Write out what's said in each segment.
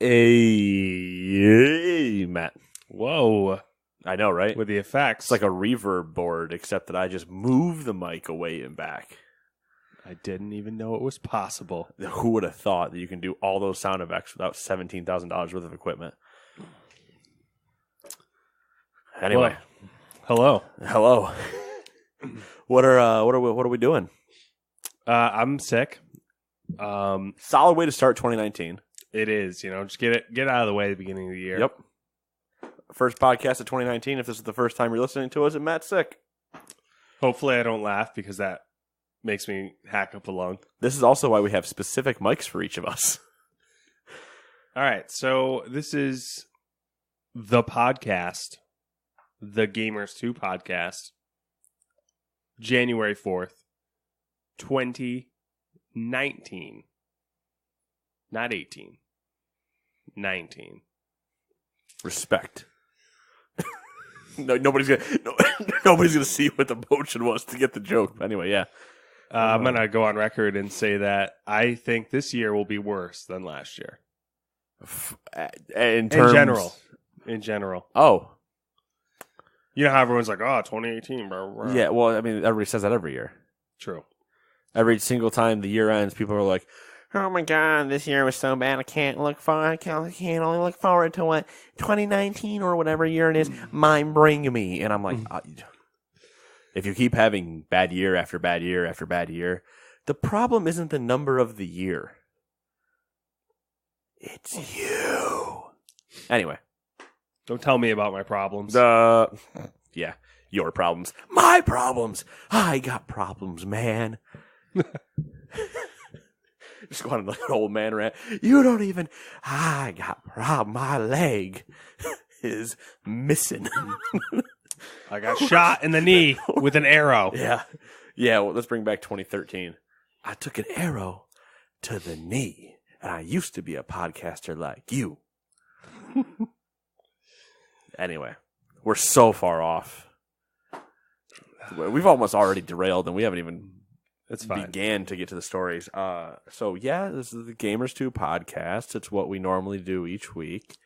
Hey, Matt. Whoa. I know, right? With the effects. It's like a reverb board, except that I just move the mic away and back. I didn't even know it was possible. Who would have thought that you can do all those sound effects without $17,000 worth of equipment? Anyway. Well, Hello. What are we doing? I'm sick. Solid way to start 2019. It is, just get out of the way at the beginning of the year. Yep. First podcast of 2019. If this is the first time you're listening to us, and Matt's sick. Hopefully I don't laugh because that makes me hack up a lung. This is also why we have specific mics for each of us. All right, so this is the podcast, the Gamers 2 podcast, January 4th, 2019. Not 18. 19. Respect. No, nobody's gonna see what the motion was to get the joke. But anyway, yeah. I'm gonna go on record and say that I think this year will be worse than last year. In general. Oh, You know how everyone's like, "Oh, 2018, bro." yeah. Well, I mean, everybody says that every year. True. Every single time the year ends, people are like, "Oh my god, this year was so bad. I can't only look forward to what 2019 or whatever year it is might bring me." And I'm like, if you keep having bad year after bad year after bad year, the problem isn't the number of the year. It's you. Anyway. Don't tell me about my problems. Yeah, your problems. My problems. I got problems, man. Just going on like an old man rant. You don't even. I got problem. My leg is missing. I got shot in the knee with an arrow. Yeah. Well, let's bring back 2013. I took an arrow to the knee, and I used to be a podcaster like you. Anyway, we're so far off. We've almost already derailed, and we haven't even began to get to the stories. So, yeah, this is the Gamers 2 podcast. It's what we normally do each week.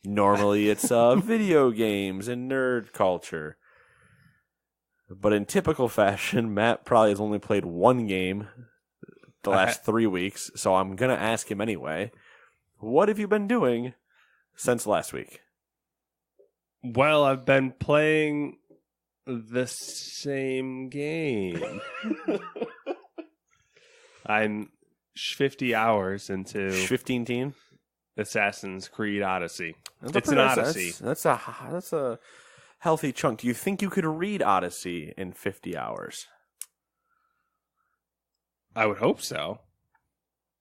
Normally, it's video games and nerd culture. But in typical fashion, Matt probably has only played one game the last 3 weeks, so I'm going to ask him anyway. What have you been doing since last week? Well, I've been playing the same game. I'm 50 hours into 15 team Assassin's Creed Odyssey. That's An Odyssey. That's a healthy chunk. Do you think you could read Odyssey in 50 hours? I would hope so.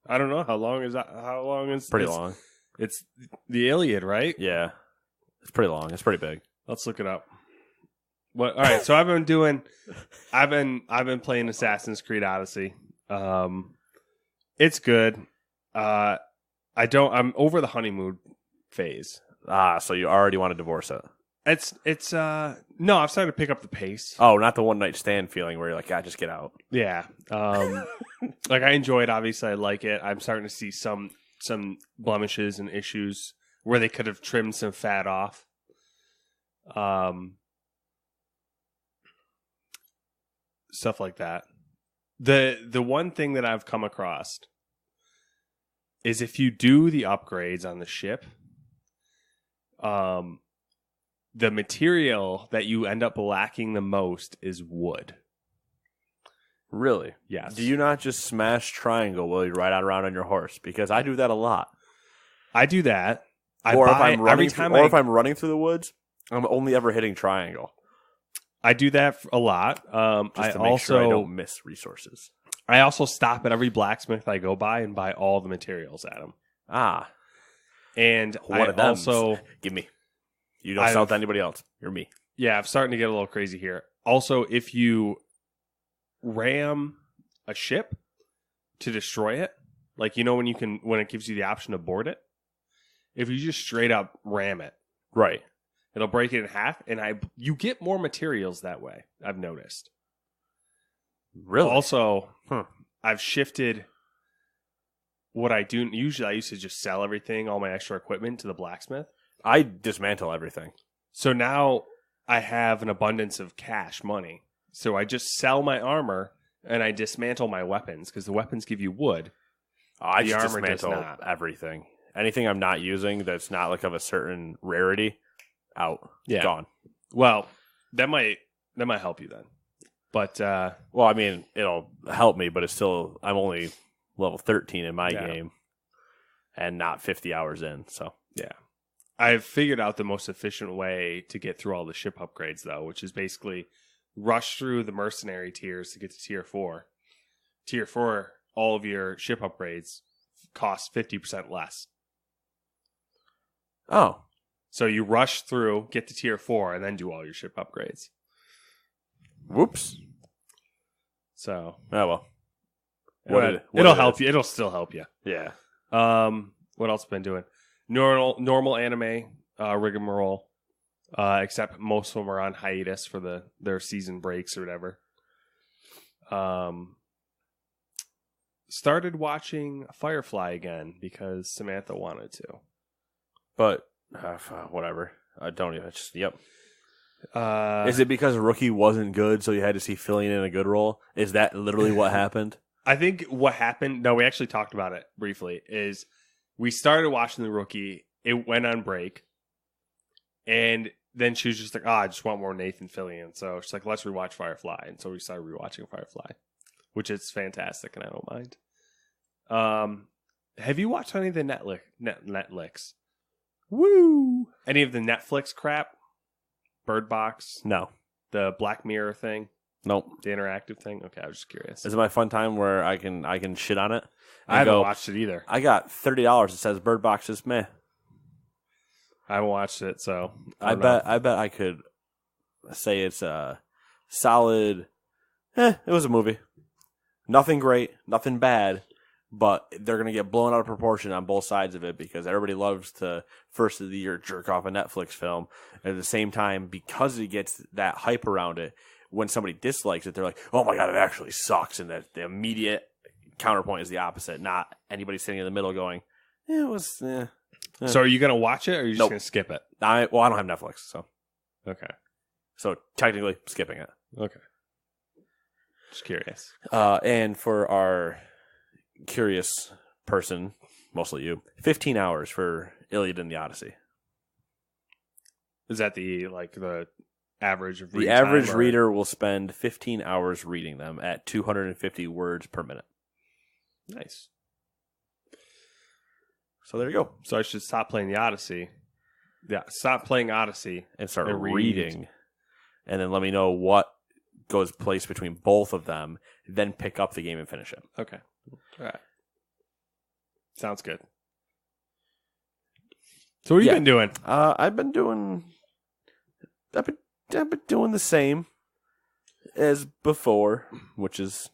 I don't know how long is that. How long is pretty long? It's the Iliad, right? Yeah, it's pretty long. It's pretty big. Let's look it up. What? All right. So I've been playing Assassin's Creed Odyssey. It's good. I'm over the honeymoon phase. So you already want to divorce it? No, I've started to pick up the pace. Oh, not the one night stand feeling where you're like, just get out. Yeah. Like I enjoy it. Obviously, I like it. I'm starting to see some blemishes and issues where they could have trimmed some fat off. Stuff like that. The one thing that I've come across is if you do the upgrades on the ship, the material that you end up lacking the most is wood. Really? Yes. Do you not just smash triangle while you ride around on your horse? Because I do that a lot. I do that. If I'm running through the woods, I'm only ever hitting triangle. I do that a lot. Just to make sure I don't miss resources. I also stop at every blacksmith I go by and buy all the materials at them. And one of them. Give me. You don't sell to anybody else. You're me. Yeah, I'm starting to get a little crazy here. Also, if you ram a ship to destroy it, like when it gives you the option to board it, if you just straight up ram it, right, it'll break it in half, and you get more materials that way. I've noticed. Really? Also, I've shifted what I do usually, I used to just sell everything, all my extra equipment, to the blacksmith. I dismantle everything. So now I have an abundance of cash money. So I just sell my armor and I dismantle my weapons because the weapons give you wood. I The just armor does dismantle not. everything. Anything I'm not using that's not like of a certain rarity, out. Yeah. Gone. Well, that might help you then. But Well, I mean, it'll help me, but it's still, I'm only level 13 in my game and not 50 hours in. So, yeah. I've figured out the most efficient way to get through all the ship upgrades, though, which is basically rush through the mercenary tiers to get to tier 4. Tier 4, all of your ship upgrades cost 50% less. oh, So you rush through, get to tier 4, and then do all your ship upgrades. whoops. So, Oh, well. it'll help you. It'll still help you. Yeah. What else have I been doing? Normal anime rigmarole. Except most of them are on hiatus for their season breaks or whatever. Started watching Firefly again because Samantha wanted to. But, whatever. I don't even, yep. Uh, Is it because Rookie wasn't good, so you had to see Fillion in a good role? Is that literally what happened? I think what happened, no, we actually talked about it briefly, is we started watching The Rookie, it went on break, and then she was just like, I just want more Nathan Fillion. So she's like, let's rewatch Firefly. And so we started rewatching Firefly, which is fantastic, and I don't mind. Have you watched any of the Netflix? Woo! Any of the Netflix crap? Bird Box? No. The Black Mirror thing? Nope. The interactive thing? Okay, I was just curious. Is it my fun time where I can shit on it? I haven't watched it either. I got $30. It says Bird Box is meh. I haven't watched it, so I bet I could say it's a solid. It was a movie. Nothing great, nothing bad, but they're gonna get blown out of proportion on both sides of it because everybody loves to first of the year jerk off a Netflix film. At the same time, because it gets that hype around it, when somebody dislikes it, they're like, "Oh my god, it actually sucks," and that the immediate counterpoint is the opposite. Not anybody sitting in the middle going, "It was." So are you going to watch it, or are you just Nope. going to skip it? I don't have Netflix, so Okay. so technically skipping it. Okay. Just curious. And for our curious person, mostly you, 15 hours for Iliad and the Odyssey. Is that the average of The read average time, or- reader will spend 15 hours reading them at 250 words per minute. Nice. So there you go. So I should stop playing the Odyssey. Yeah, stop playing Odyssey And start and read. reading. And then let me know what goes place between both of them. Then pick up the game and finish it. Okay. All right. Sounds good. So what have you been doing? I've been doing the same as before, which is,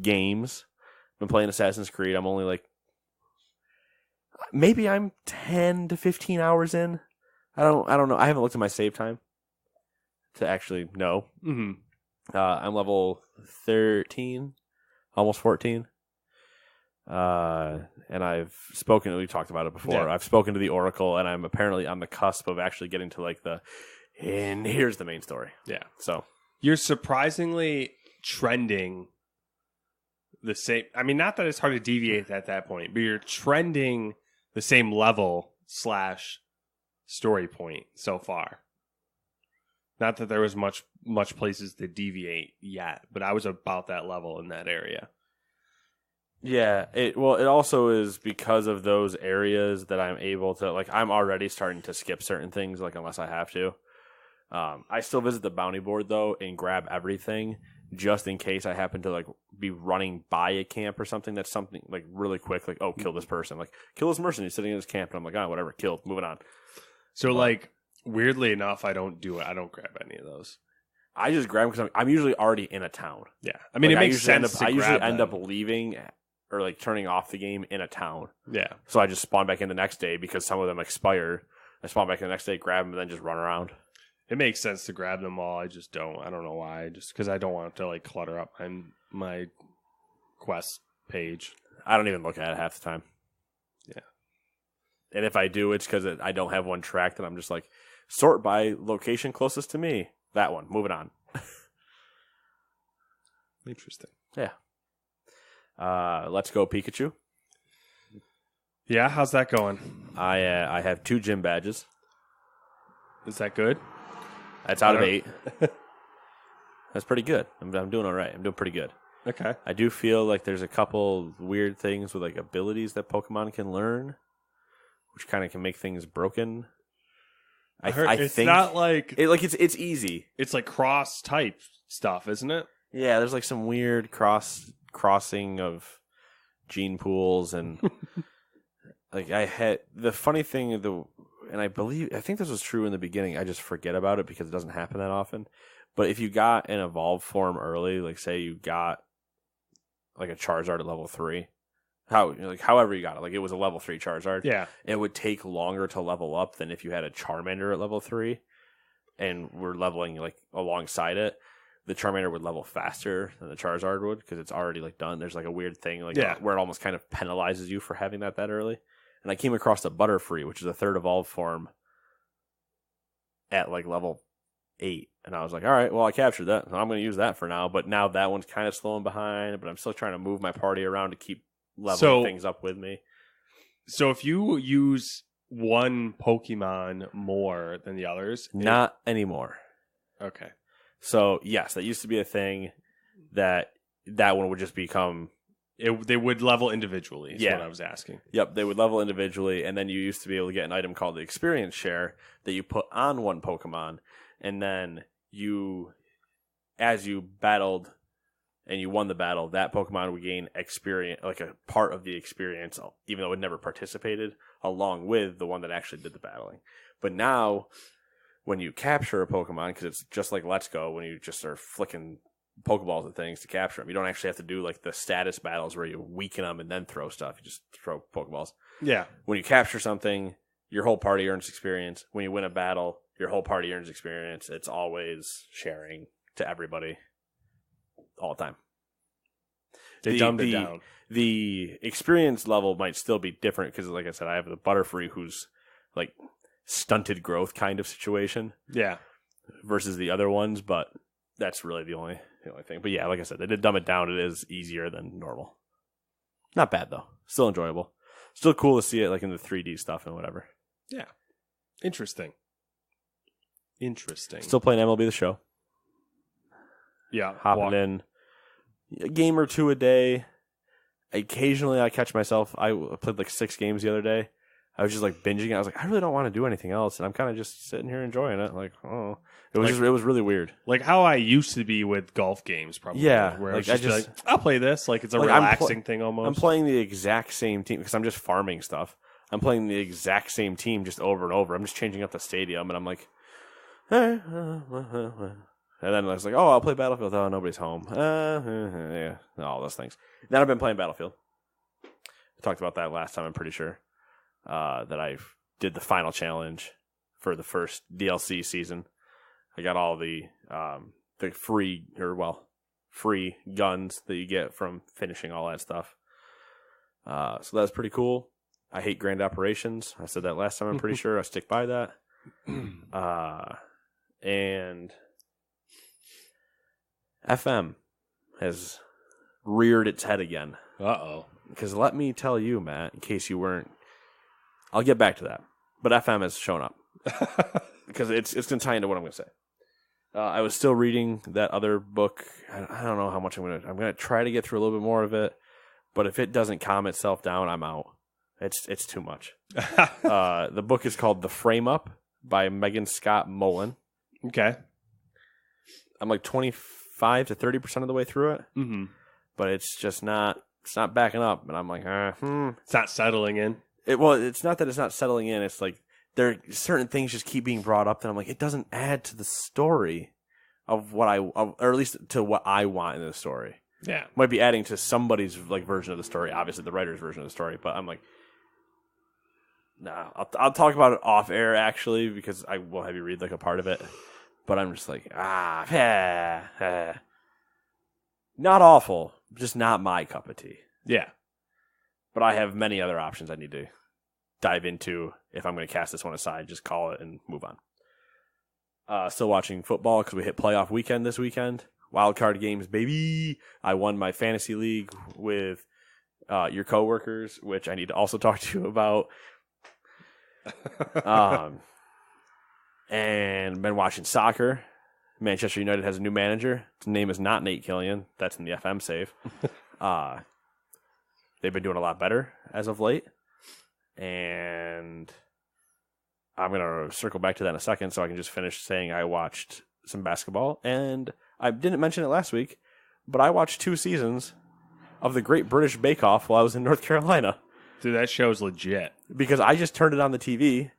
games. Been playing Assassin's Creed. I'm only maybe I'm 10 to 15 hours in. I don't know. I haven't looked at my save time to actually know. Mm-hmm. I'm level 13, almost 14. And I've spoken, we talked about it before. Yeah. I've spoken to the Oracle, and I'm apparently on the cusp of actually getting to and here's the main story. Yeah. So You're surprisingly trending the same. I mean, not that it's hard to deviate at that point, but you're trending the same level / story point so far. Not that there was much places to deviate yet, but I was about that level in that area. yeah, it also is because of those areas that I'm able to, I'm already starting to skip certain things, unless I have to. I still visit the bounty board though and grab everything just in case I happen to be running by a camp or something that's something really quick, kill this person, kill this mercenary sitting in this camp, and I'm like, whatever, killed, moving on. So weirdly enough, I don't do it. I don't grab any of those. I just grab them because I'm usually already in a town. Yeah, I mean, it makes sense. I usually end up leaving or turning off the game in a town. Yeah. So I just spawn back in the next day because some of them expire. I spawn back in the next day, grab them, and then just run around. It makes sense to grab them all. I just don't. I don't know why. Just because I don't want to clutter up my quest page. I don't even look at it half the time. Yeah. And if I do, it's because I don't have one tracked, and I'm just like, sort by location closest to me. That one. Moving on. Interesting. Yeah. Let's go Pikachu. Yeah, how's that going? I have 2 gym badges. Is that good? That's out of 8. That's pretty good. I'm doing all right. I'm doing pretty good. Okay. I do feel like there's a couple weird things with like abilities that Pokemon can learn, which kind of can make things broken. I it's think not like it's easy. It's like cross type stuff, isn't it? Yeah, there's like some weird crossing of gene pools and like I had the funny thing and I think this was true in the beginning. I just forget about it because it doesn't happen that often. But if you got an evolved form early, like say you got like a Charizard at level 3, however you got it, like it was a level 3 Charizard. Yeah, it would take longer to level up than if you had a Charmander at level 3, and we're leveling like alongside it. The Charmander would level faster than the Charizard would because it's already like done. There's like a weird thing like where it almost kind of penalizes you for having that early. And I came across the Butterfree, which is a 3rd evolved form, at like level 8, and I was like, all right, well I captured that, so I'm going to use that for now. But now that one's kind of slowing behind, but I'm still trying to move my party around to keep leveling things up with me. So if you use one Pokemon more than the others, not anymore. Okay. So yes, that used to be a thing that one would just become. They would level individually. Is what I was asking. Yep, they would level individually, and then you used to be able to get an item called the Experience Share that you put on one Pokemon, and then as you battled and you won the battle, that Pokemon would gain experience, like a part of the experience, even though it never participated, along with the one that actually did the battling. But now, when you capture a Pokemon, because it's just like Let's Go, when you just are flicking Pokeballs at things to capture them, you don't actually have to do like the status battles where you weaken them and then throw stuff. You just throw Pokeballs. Yeah. When you capture something, your whole party earns experience. When you win a battle, your whole party earns experience. It's always sharing to everybody all the time. They dumbed it down. The experience level might still be different because, like I said, I have the Butterfree who's like stunted growth kind of situation. Yeah. Versus the other ones, but that's really the only thing. But yeah, like I said, they did dumb it down. It is easier than normal. Not bad though. Still enjoyable. Still cool to see it like in the 3D stuff and whatever. Yeah. Interesting. Still playing MLB The Show. Yeah. Hopping in a game or 2 a day. Occasionally I catch myself. I played like 6 games the other day. I was just like binging. I was like, I really don't want to do anything else, and I'm kind of just sitting here enjoying it. Like, oh, it was really weird. Like how I used to be with golf games, probably. Yeah, where I just like, I'll play this. Like it's a relaxing thing almost. I'm playing the exact same team because I'm just farming stuff. I'm playing the exact same team just over and over. I'm just changing up the stadium, and I'm like, and then I was like, oh, I'll play Battlefield. Oh, nobody's home. Yeah, all those things. Then I've been playing Battlefield. I talked about that last time, I'm pretty sure. That I did the final challenge for the first DLC season. I got all the free guns that you get from finishing all that stuff. So that's pretty cool. I hate grand operations. I said that last time, I'm pretty sure. I stick by that. And FM has reared its head again. Uh-oh. Because let me tell you, Matt, in case you weren't, I'll get back to that. But FM has shown up. Because it's going to tie into what I'm going to say. I was still reading that other book. I don't know how much I'm going to try to get through a little bit more of it. But if it doesn't calm itself down, I'm out. It's too much. The book is called The Frame Up by Megan Scott Mullen. Okay. I'm like 25 to 30% of the way through it. Mm-hmm. But it's just not backing up. And I'm like, It's not settling in. It's not that it's not settling in. It's like there are certain things just keep being brought up that I'm like, it doesn't add to the story of what or at least to what I want in the story. Yeah. Might be adding to somebody's like version of the story, obviously the writer's version of the story, but I'm like, nah, I'll talk about it off air actually, because I will have you read like a part of it. But I'm just like, not awful, just not my cup of tea. Yeah. But I have many other options I need to dive into if I'm going to cast this one aside. Just call it and move on. Still watching football because we hit playoff weekend this weekend. Wild card games, baby. I won my fantasy league with your coworkers, which I need to also talk to you about. And been watching soccer. Manchester United has a new manager. His name is not Nate Killian. That's in the FM save. They've been doing a lot better as of late. And I'm going to circle back to that in a second so I can just finish saying I watched some basketball. And I didn't mention it last week, but I watched 2 seasons of the Great British Bake Off while I was in North Carolina. Dude, that show's legit. Because I just turned it on the TV,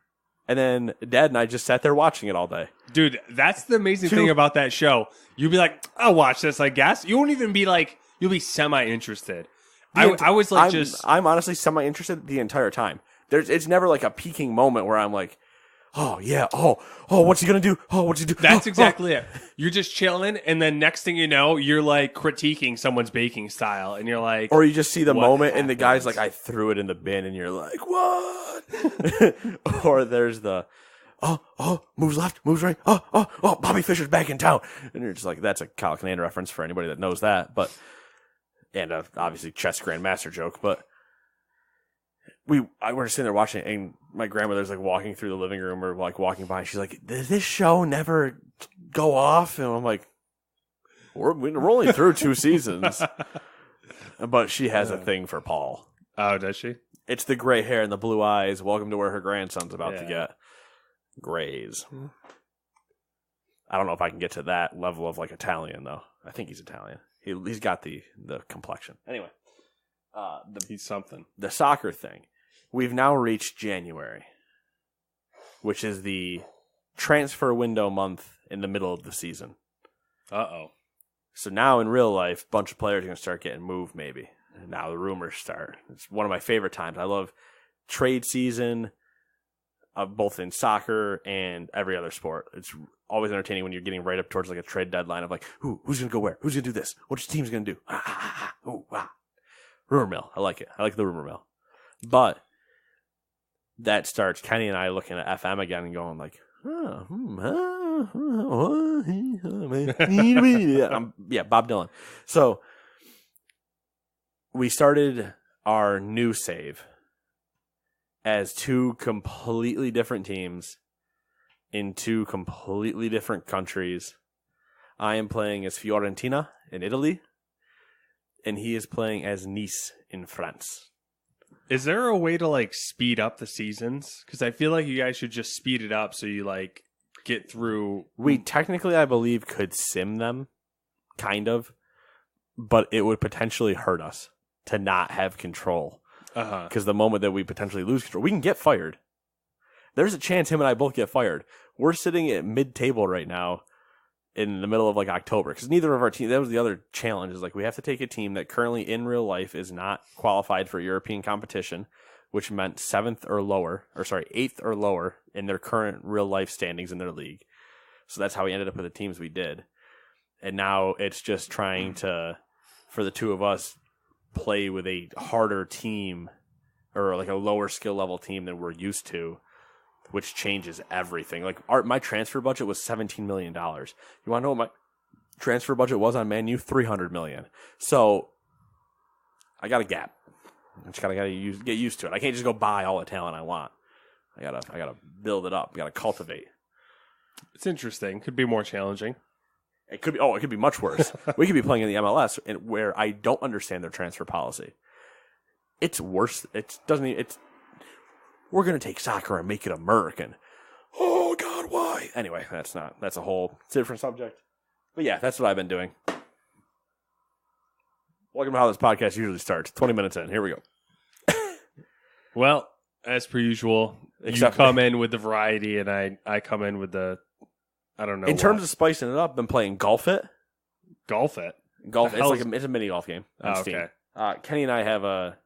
and then Dad and I just sat there watching it all day. Dude, that's the amazing thing about that show. You'll be like, I'll watch this, I guess. You won't even be like, you'll be semi-interested. I was like, I'm honestly semi-interested the entire time. It's never like a peaking moment where I'm like, oh, yeah, oh, what's he going to do? Oh, what's he do? That's exactly it. You're just chilling, and then next thing you know, you're like critiquing someone's baking style, and you're like... Or you just see the moment, and the guy's like, I threw it in the bin, and you're like, what? Or there's the, moves left, moves right, Bobby Fischer's back in town. And you're just like, that's a Kyle Kinane reference for anybody that knows that, but... And obviously chess grandmaster joke, but I were sitting there watching it, and my grandmother's like walking through the living room or like walking by. And she's like, "Did this show never go off?" And I'm like, "We're only through 2 seasons." But she has a thing for Paul. Oh, does she? It's the gray hair and the blue eyes. Welcome to where her grandson's about to get grays. I don't know if I can get to that level of like Italian though. I think he's Italian. He's got the complexion. Anyway, he's something. The soccer thing. We've now reached January, which is the transfer window month in the middle of the season. Uh-oh. So now in real life, a bunch of players are going to start getting moved maybe. And now the rumors start. It's one of my favorite times. I love trade season, both in soccer and every other sport. It's always entertaining when you're getting right up towards like a trade deadline of like, who's going to go where? Who's going to do this? What's your team's going to do? Rumor mill. I like it. I like the rumor mill. But that starts Kenny and I looking at FM again and going like, Bob Dylan. So we started our new save as 2 completely different teams in 2 completely different countries. I am playing as Fiorentina in Italy, and he is playing as Nice in France. Is there a way to like speed up the seasons? Because I feel like you guys should just speed it up so you like get through. We technically, I believe, could sim them, kind of, but it would potentially hurt us to not have control. Because the moment that we potentially lose control, we can get fired. There's a chance him and I both get fired. We're sitting at mid-table right now in the middle of like October because neither of our teams, that was the other challenge, is like we have to take a team that currently in real life is not qualified for European competition, which meant 8th or lower in their current real life standings in their league. So that's how we ended up with the teams we did. And now it's just trying to, for the 2 of us, play with a harder team or like a lower skill level team than we're used to, which changes everything. Like my transfer budget was $17 million. You want to know what my transfer budget was on Man U? $300 million. So I got a gap. I just gotta get used to it. I can't just go buy all the talent I want. I gotta build it up. I gotta cultivate. It's interesting. Could be more challenging. It could be much worse. We could be playing in the MLS where I don't understand their transfer policy. It's worse. We're going to take soccer and make it American. Oh, God, why? Anyway, that's a whole different subject. But yeah, that's what I've been doing. Welcome to how this podcast usually starts. 20 minutes in. Here we go. Well, as per usual, you come in with the variety and I come in with the, I don't know. In terms of spicing it up, I've been playing Golf It. Golf It? Golf. It's a mini golf game on Steam. Okay. Kenny and I have a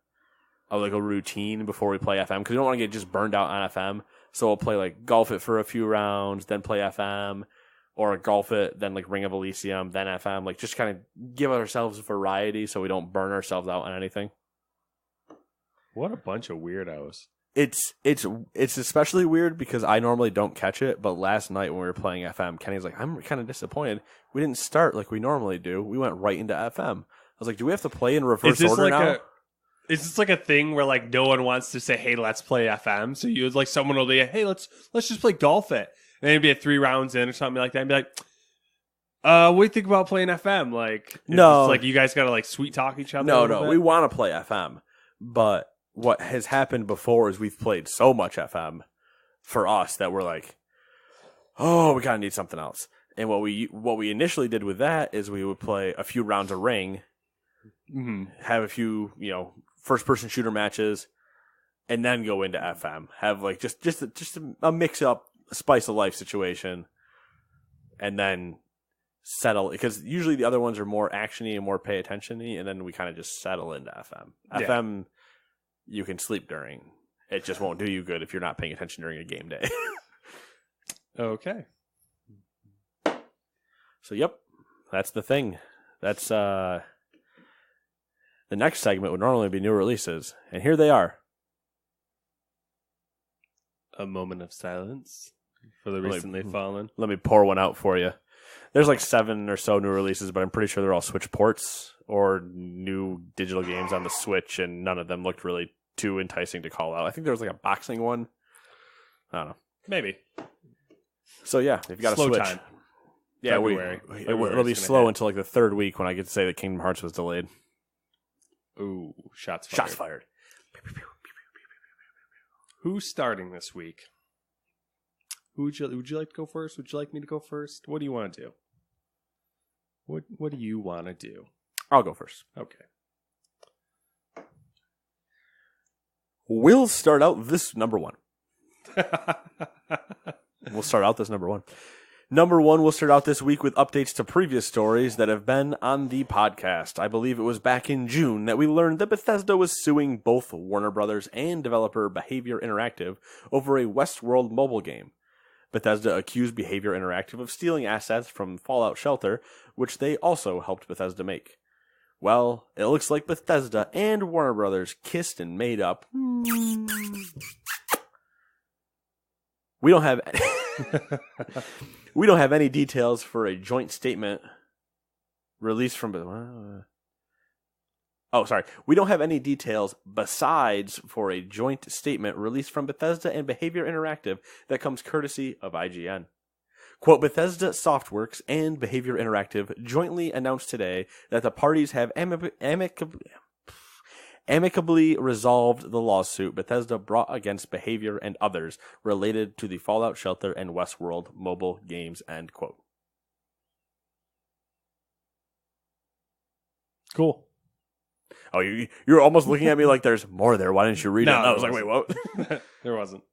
routine before we play FM because we don't want to get just burned out on FM. So we'll play like Golf It for a few rounds, then play FM, or Golf It, then like Ring of Elysium, then FM. Like just kind of give ourselves variety so we don't burn ourselves out on anything. What a bunch of weirdos. It's especially weird because I normally don't catch it, but last night when we were playing FM, Kenny's like, I'm kind of disappointed. We didn't start like we normally do. We went right into FM. I was like, do we have to play in reverse order now? Is this like a thing where like no one wants to say, hey, let's play FM? So you like someone will be, hey, let's just play golf it. And then it'd be at 3 rounds in or something like that. And be like, what do you think about playing FM? Like, no, like you guys gotta like sweet talk each other. No, we want to play FM, but what has happened before is we've played so much FM for us that we're like, oh, we gotta need something else. And what we initially did with that is we would play a few rounds of Ring, have a few first person shooter matches, and then go into FM. Have like just a mix up, spice of life situation, and then settle, because usually the other ones are more actiony and more pay attention-y, and then we kind of just settle into FM. Yeah. FM, you can sleep during. It just won't do you good if you're not paying attention during a game day. Okay. So, yep, that's the thing. That's the next segment would normally be new releases, and here they are. A moment of silence for the recently fallen. Let me pour one out for you. There's like 7 or so new releases, but I'm pretty sure they're all Switch ports or new digital games on the Switch, and none of them looked really too enticing to call out. I think there was like a boxing one. I don't know. Maybe. So yeah, if you got slow a Switch. Time. Yeah, it'll be slow until like the 3rd week when I get to say that Kingdom Hearts was delayed. Ooh, shots fired. Shots fired. Who's starting this week? Would you like to go first? Would you like me to go first? What do you want to do? What do you want to do? I'll go first. Okay. We'll start out this number 1. We'll start out this number 1. Number 1, we'll start out this week with updates to previous stories that have been on the podcast. I believe it was back in June that we learned that Bethesda was suing both Warner Brothers and developer Behavior Interactive over a Westworld mobile game. Bethesda accused Behavior Interactive of stealing assets from Fallout Shelter, which they also helped Bethesda make. Well, it looks like Bethesda and Warner Brothers kissed and made up. We don't have any details for a joint statement released from. We don't have any details besides for a joint statement released from Bethesda and Behavior Interactive that comes courtesy of IGN. Quote, Bethesda Softworks and Behavior Interactive jointly announced today that the parties have amicably resolved the lawsuit Bethesda brought against Behavior and others related to the Fallout Shelter and Westworld mobile games, end quote. Cool. Oh, you're almost looking at me like there's more there. Why didn't you read it? I was like, wait, what? There wasn't.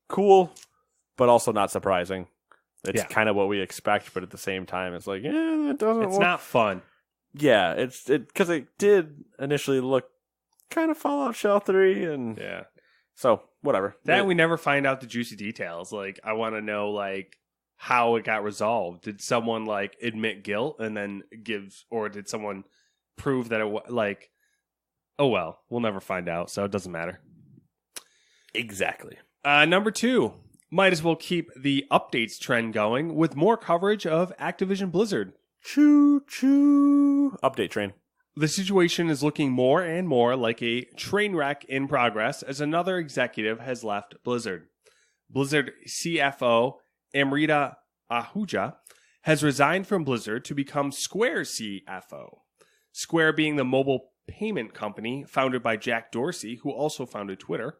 Cool, but also not surprising. It's kind of what we expect, but at the same time, it's like, it doesn't. It's not fun. Yeah, it's because it did initially look kind of Fallout Shelter-y, and so whatever. We never find out the juicy details. Like, I want to know like how it got resolved. Did someone like admit guilt and then or did someone prove that it like? Oh well, we'll never find out, so it doesn't matter. Exactly. Number 2, might as well keep the updates trend going with more coverage of Activision Blizzard. Choo choo. Update train. The situation is looking more and more like a train wreck in progress as another executive has left Blizzard. Blizzard CFO Amrita Ahuja has resigned from Blizzard to become Square's CFO. Square being the mobile payment company founded by Jack Dorsey, who also founded Twitter.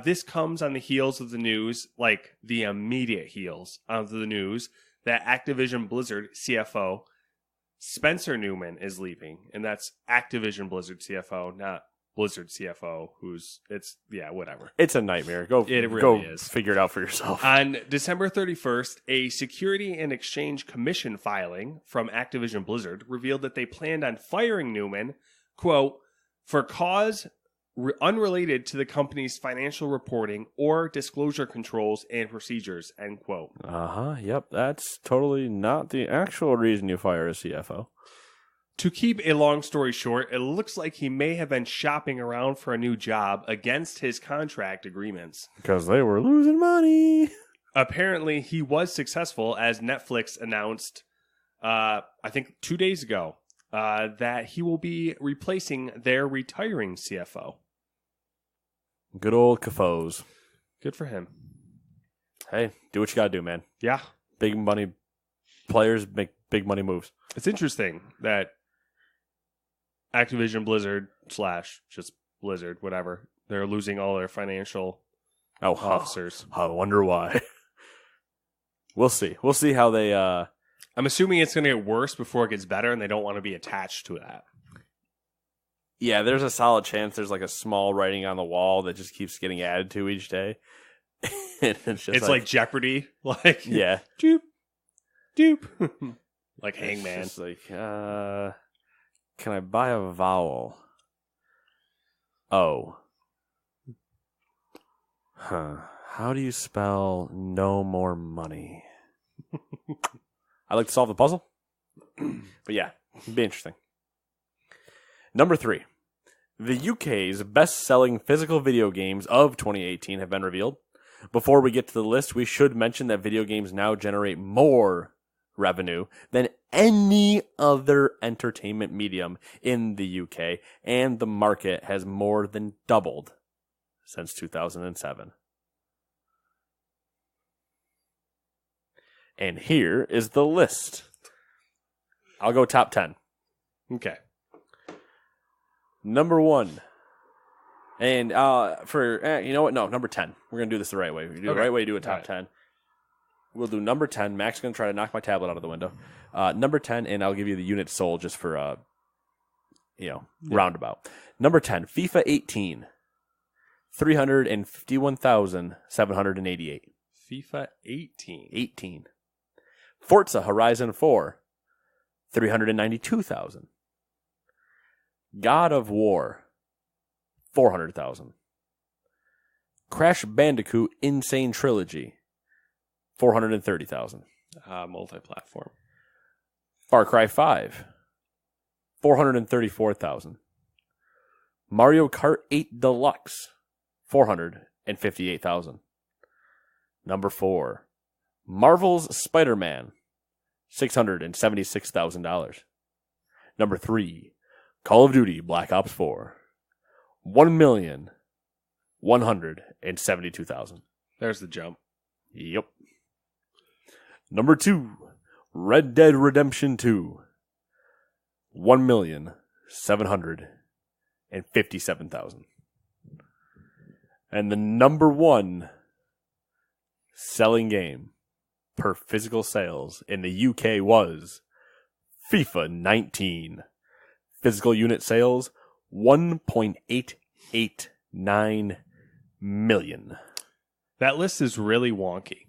This comes on the heels of the news, like the immediate heels of the news, that Activision Blizzard CFO Spencer Newman is leaving. And that's Activision Blizzard CFO, not Blizzard CFO, whatever. It's a nightmare. It really is. Figure it out for yourself. On December 31st, a Security and Exchange Commission filing from Activision Blizzard revealed that they planned on firing Newman, quote, for cause unrelated to the company's financial reporting or disclosure controls and procedures, end quote. Yep, that's totally not the actual reason you fire a CFO. To keep a long story short, it looks like he may have been shopping around for a new job against his contract agreements. Because they were losing money. Apparently, he was successful, as Netflix announced, I think 2 days ago, that he will be replacing their retiring CFO. Good old CFOs. Good for him. Hey, do what you got to do, man. Yeah. Big money players make big money moves. It's interesting that Activision Blizzard / just Blizzard, whatever, they're losing all their financial officers. I wonder why. We'll see. We'll see how they... I'm assuming it's going to get worse before it gets better, and they don't want to be attached to that. Yeah, there's a solid chance there's like a small writing on the wall that just keeps getting added to each day. It's like Jeopardy. Like, yeah. Doop. Doop. Like Hangman. It's like, can I buy a vowel? Oh. Huh. How do you spell no more money? I like to solve the puzzle. But yeah, it'd be interesting. Number 3. The UK's best-selling physical video games of 2018 have been revealed. Before we get to the list, we should mention that video games now generate more revenue than any other entertainment medium in the UK, and the market has more than doubled since 2007. And here is the list. I'll go top 10. Okay. Number 1. And you know what? No, number 10. We're going to do this the right way. We do the right way to do a top 10. We'll do number 10. Mac's going to try to knock my tablet out of the window. Number 10, and I'll give you the unit sold just for, roundabout. Number 10, FIFA 18. 351,788. FIFA 18. 18. Forza Horizon 4. 392,000. God of War. 400,000. Crash Bandicoot Insane Trilogy. 430,000. Multi-platform. Far Cry 5. 434,000. Mario Kart 8 Deluxe. 458,000. Number 4. Marvel's Spider-Man. $676,000. Number 3. Call of Duty Black Ops 4. 1,172,000. There's the jump. Yep. Number 2. Red Dead Redemption 2. 1,757,000. And the number 1 selling game per physical sales in the UK was FIFA 19. Physical unit sales, 1.889 million. That list is really wonky.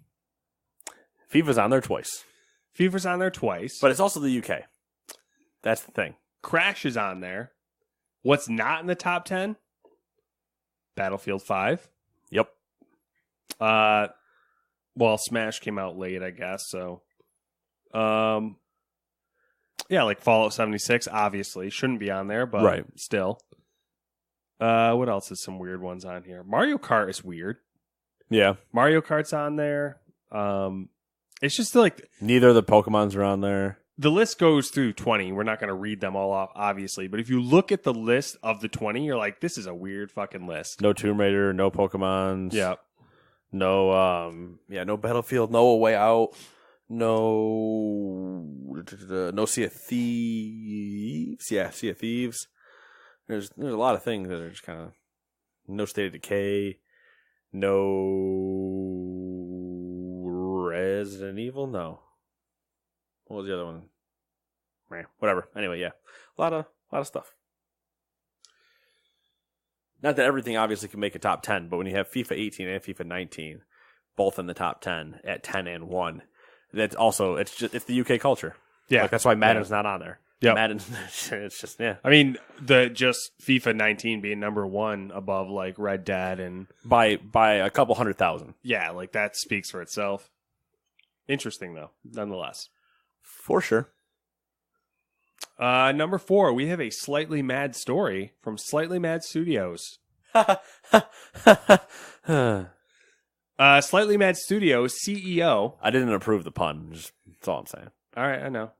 FIFA's on there twice. FIFA's on there twice. But it's also the UK. That's the thing. Crash is on there. What's not in the top 10? Battlefield 5. Yep. Well, Smash came out late, I guess, so. Yeah, like Fallout 76, obviously. Shouldn't be on there, but still. What else is some weird ones on here? Mario Kart is weird. Yeah. Mario Kart's on there. It's just like... Neither of the Pokemons are on there. The list goes through 20. We're not going to read them all off, obviously. But if you look at the list of the 20, you're like, this is a weird fucking list. No Tomb Raider, no Pokemons. Yeah. No, no Battlefield, no A Way Out, no Sea of Thieves. Yeah, Sea of Thieves. There's a lot of things that are just kind of no State of Decay, no Resident Evil. No, what was the other one? Whatever. Anyway, yeah, a lot of stuff. Not that everything obviously can make a top 10, but when you have FIFA 18 and FIFA 19, both in the top 10 at 10 and 1, that's also it's the UK culture. Yeah, that's why Madden's not on there. Yeah, Madden. It's just I mean, just FIFA 19 being number 1 above like Red Dead and by a couple 100,000. Yeah, like that speaks for itself. Interesting though, nonetheless. For sure. Number 4, we have a Slightly Mad story from Slightly Mad Studios. Slightly Mad Studios CEO. I didn't approve the pun. That's all I'm saying. All right, I know.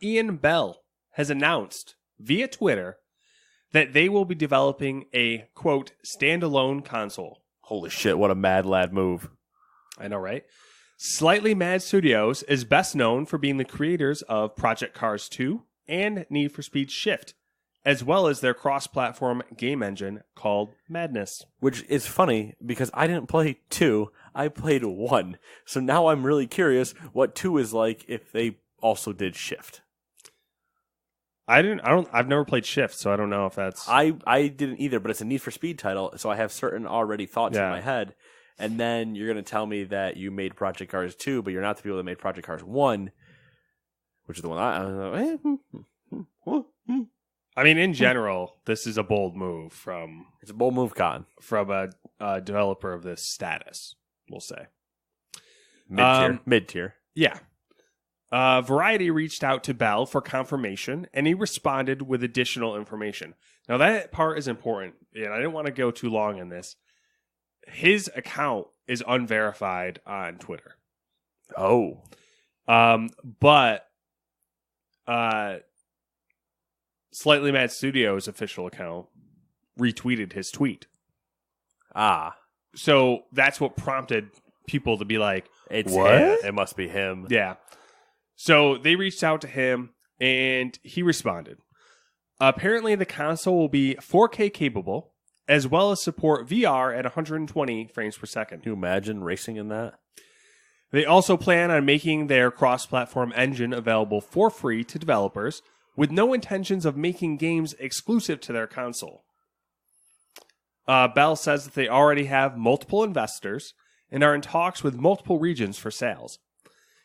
Ian Bell has announced via Twitter that they will be developing a, quote, standalone console. Holy shit, what a mad lad move. I know, right? Slightly Mad Studios is best known for being the creators of Project Cars 2 and Need for Speed Shift, as well as their cross-platform game engine called Madness. Which is funny because I didn't play 2, I played 1. So now I'm really curious what 2 is like if they also did Shift. I've never played Shift, so I don't know if that's... I didn't either, but it's a Need for Speed title, so I have certain already thoughts in my head. And then you're going to tell me that you made Project Cars 2, but you're not the people that made Project Cars 1, which is the one I mean, in general, this is a bold move from... It's a bold move, Cotton. From a developer of this status, we'll say. Mid-tier. Yeah. Variety reached out to Bell for confirmation, and he responded with additional information. Now, that part is important, and I didn't want to go too long in this. His account is unverified on Twitter. Oh. But Slightly Mad Studios' official account retweeted his tweet. Ah. So that's what prompted people to be like, it's what? Him. It must be him. Yeah. So they reached out to him, and he responded. Apparently, the console will be 4K capable, as well as support VR at 120 frames per second. Can you imagine racing in that? They also plan on making their cross-platform engine available for free to developers, with no intentions of making games exclusive to their console. Bell says that they already have multiple investors and are in talks with multiple regions for sales.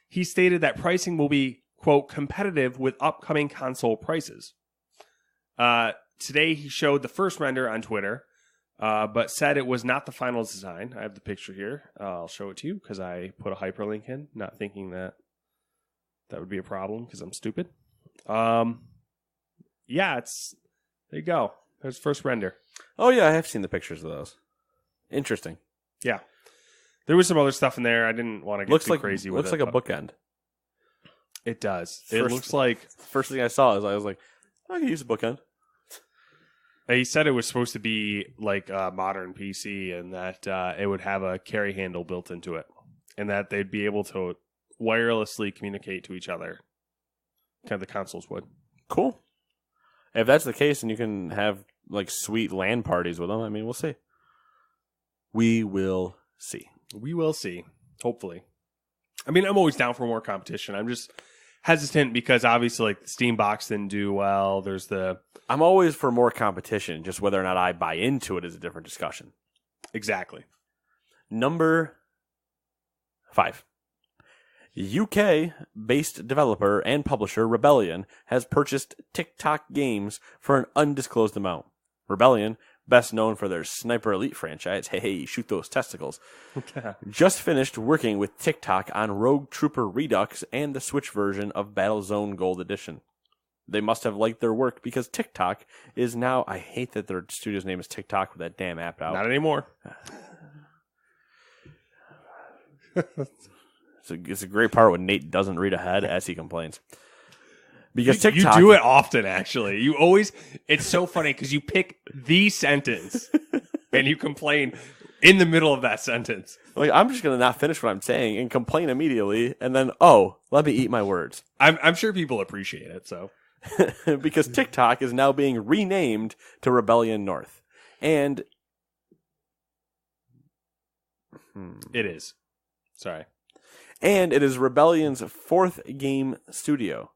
He stated that pricing will be, quote, competitive with upcoming console prices. Today, he showed the first render on Twitter, but said it was not the final design. I have the picture here. I'll show it to you because I put a hyperlink in, not thinking that would be a problem because I'm stupid. Yeah, there you go. There's the first render. Oh, yeah, I have seen the pictures of those. Interesting. Yeah. There was some other stuff in there. I didn't want to get too crazy with it. Looks like a bookend. It does. It looks like... First thing I saw is I was like, I can use a bookend. He said it was supposed to be like a modern PC and that it would have a carry handle built into it. And that they'd be able to wirelessly communicate to each other. Kind of the consoles would. Cool. If that's the case, and you can have like sweet LAN parties with them, I mean, we'll see. We will see. We will see. Hopefully. I mean, I'm always down for more competition. I'm just hesitant because obviously like the Steam box didn't do well. I'm always for more competition. Just whether or not I buy into it is a different discussion. Exactly. Number 5. UK-based developer and publisher Rebellion has purchased TikTok games for an undisclosed amount. Rebellion, best known for their Sniper Elite franchise, hey, shoot those testicles, just finished working with TikTok on Rogue Trooper Redux and the Switch version of Battlezone Gold Edition. They must have liked their work because TikTok is now... I hate that their studio's name is TikTok with that damn app out. Not anymore. It's a great part when Nate doesn't read ahead as he complains. Because TikTok... You do it often, actually. You always... It's so funny because you pick the sentence and you complain in the middle of that sentence. Like, I'm just going to not finish what I'm saying and complain immediately and then, let me eat my words. I'm sure people appreciate it, so... Because TikTok is now being renamed to Rebellion North. And... It is. Sorry. And it is Rebellion's 4th game studio.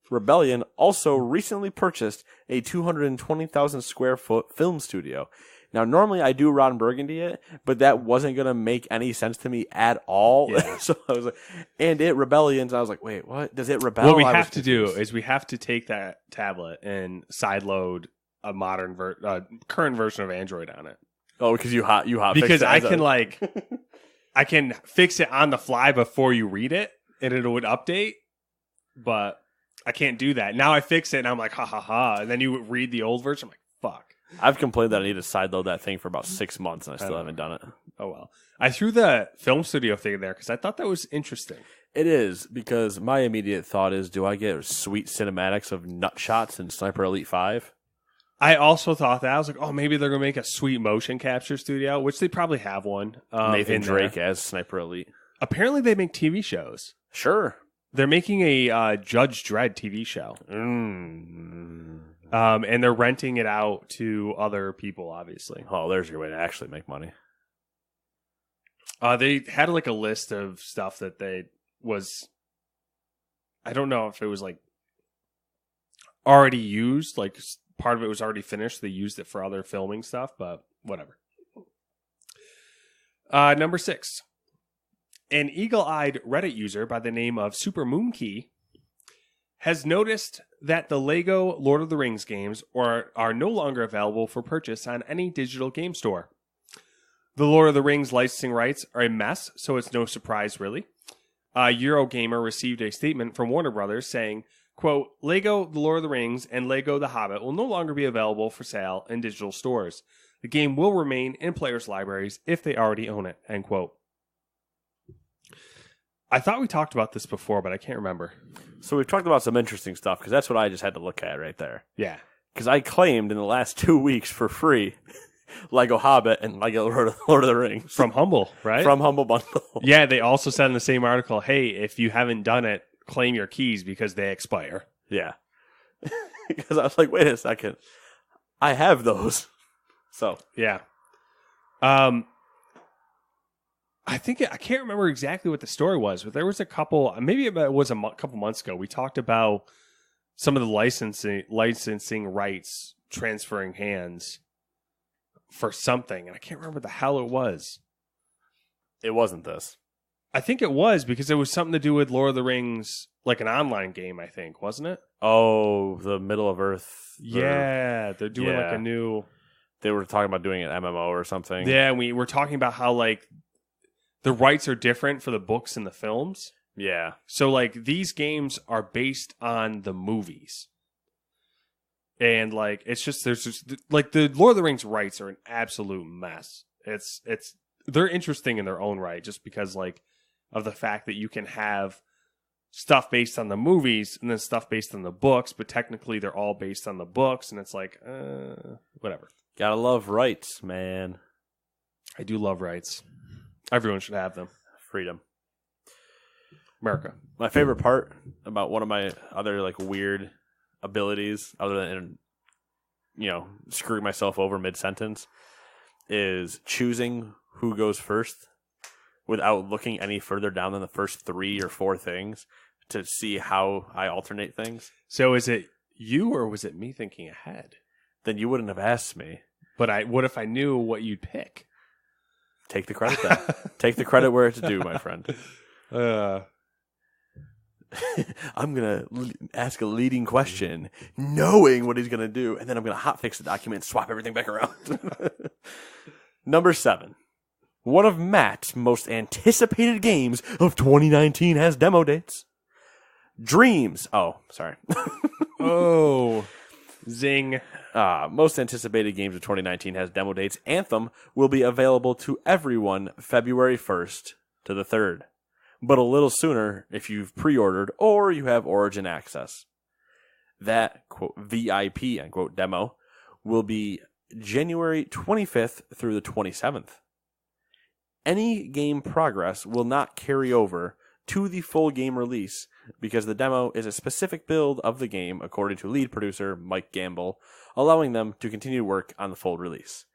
Rebellion also recently purchased a 220,000 square foot film studio. Now, normally I do Ron Burgundy it, but that wasn't going to make any sense to me at all. Yeah. So I was like, and it Rebellions. I was like, wait, what? Does it rebel? What we have to do is we have to take that tablet and sideload a modern current version of Android on it. Oh, because you hot because I can I can fix it on the fly before you read it, and it would update. But I can't do that. Now I fix it, and I'm like, ha, ha, ha. And then you read the old version, I'm like, fuck. I've complained that I need to sideload that thing for about 6 months, and I still haven't done it. Oh, well. I threw the film studio thing there because I thought that was interesting. It is, because my immediate thought is, do I get sweet cinematics of nut shots in Sniper Elite 5? I also thought that. I was like, oh, maybe they're going to make a sweet motion capture studio, which they probably have one. Nathan Drake as Sniper Elite. Apparently they make TV shows. Sure. They're making a Judge Dredd TV show. And they're renting it out to other people, obviously. Oh, there's your way to actually make money. They had like a list of stuff that they was... I don't know if it was like already used, like part of it was already finished. They used it for other filming stuff, but whatever. Number 6. An eagle-eyed Reddit user by the name of Super Moonkey has noticed that the Lego Lord of the Rings games are no longer available for purchase on any digital game store. The Lord of the Rings licensing rights are a mess, so it's no surprise, really. Eurogamer received a statement from Warner Brothers saying, quote, Lego The Lord of the Rings and Lego The Hobbit will no longer be available for sale in digital stores. The game will remain in players' libraries if they already own it, end quote. I thought we talked about this before, but I can't remember. So we've talked about some interesting stuff, because that's what I just had to look at right there. Yeah. Because I claimed in the last 2 weeks for free Lego Hobbit and Lego Lord of the Rings. From Humble, right? From Humble Bundle. Yeah, they also said in the same article, hey, if you haven't done it, claim your keys because they expire. Yeah. Because I was like, wait a second. I have those. So. Yeah. I can't remember exactly what the story was, but there was a couple, maybe it was a couple months ago, we talked about some of the licensing rights transferring hands for something, and I can't remember the hell it was. It wasn't this. I think it was, because it was something to do with Lord of the Rings, like an online game, I think, wasn't it? Oh, the Middle of Earth. Yeah, they're doing like a new... They were talking about doing an MMO or something. Yeah, and we were talking about how, like, the rights are different for the books and the films. Yeah. So, like, these games are based on the movies. And, like, it's just, there's just, like, the Lord of the Rings rights are an absolute mess. They're interesting in their own right, just because, like, of the fact that you can have stuff based on the movies and then stuff based on the books, but technically they're all based on the books, and it's like, whatever. Gotta love rights, man. I do love rights. Everyone should have them. Freedom. America. My favorite part about one of my other, like, weird abilities, other than, screwing myself over mid-sentence, is choosing who goes first without looking any further down than the first 3 or 4 things to see how I alternate things. So is it you, or was it me thinking ahead? Then you wouldn't have asked me. But what if I knew what you'd pick? Take the credit then. Take the credit where it's due, my friend. I'm going to ask a leading question, knowing what he's going to do, and then I'm going to hotfix the document and swap everything back around. Number 7. One of Matt's most anticipated games of 2019 has demo dates. Dreams. Oh, sorry. Oh, zing. Most anticipated games of 2019 has demo dates. Anthem will be available to everyone February 1st to the 3rd. But a little sooner if you've pre-ordered or you have Origin access. That, quote, VIP, unquote, demo will be January 25th through the 27th. Any game progress will not carry over to the full game release because the demo is a specific build of the game according to lead producer Mike Gamble, allowing them to continue to work on the full release.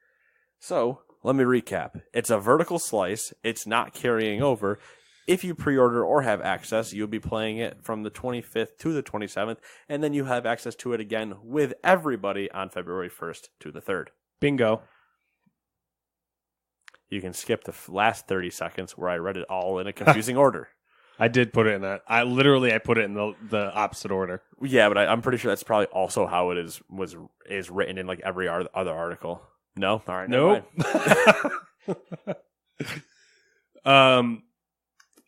So, let me recap. It's a vertical slice. It's not carrying over. If you pre-order or have access, you'll be playing it from the 25th to the 27th, and then you have access to it again with everybody on February 1st to the 3rd. Bingo. You can skip the last 30 seconds where I read it all in a confusing order. I did put it in that. I put it in the opposite order. Yeah, but I'm pretty sure that's probably also how it is written in like every other article. No? All right. Nope.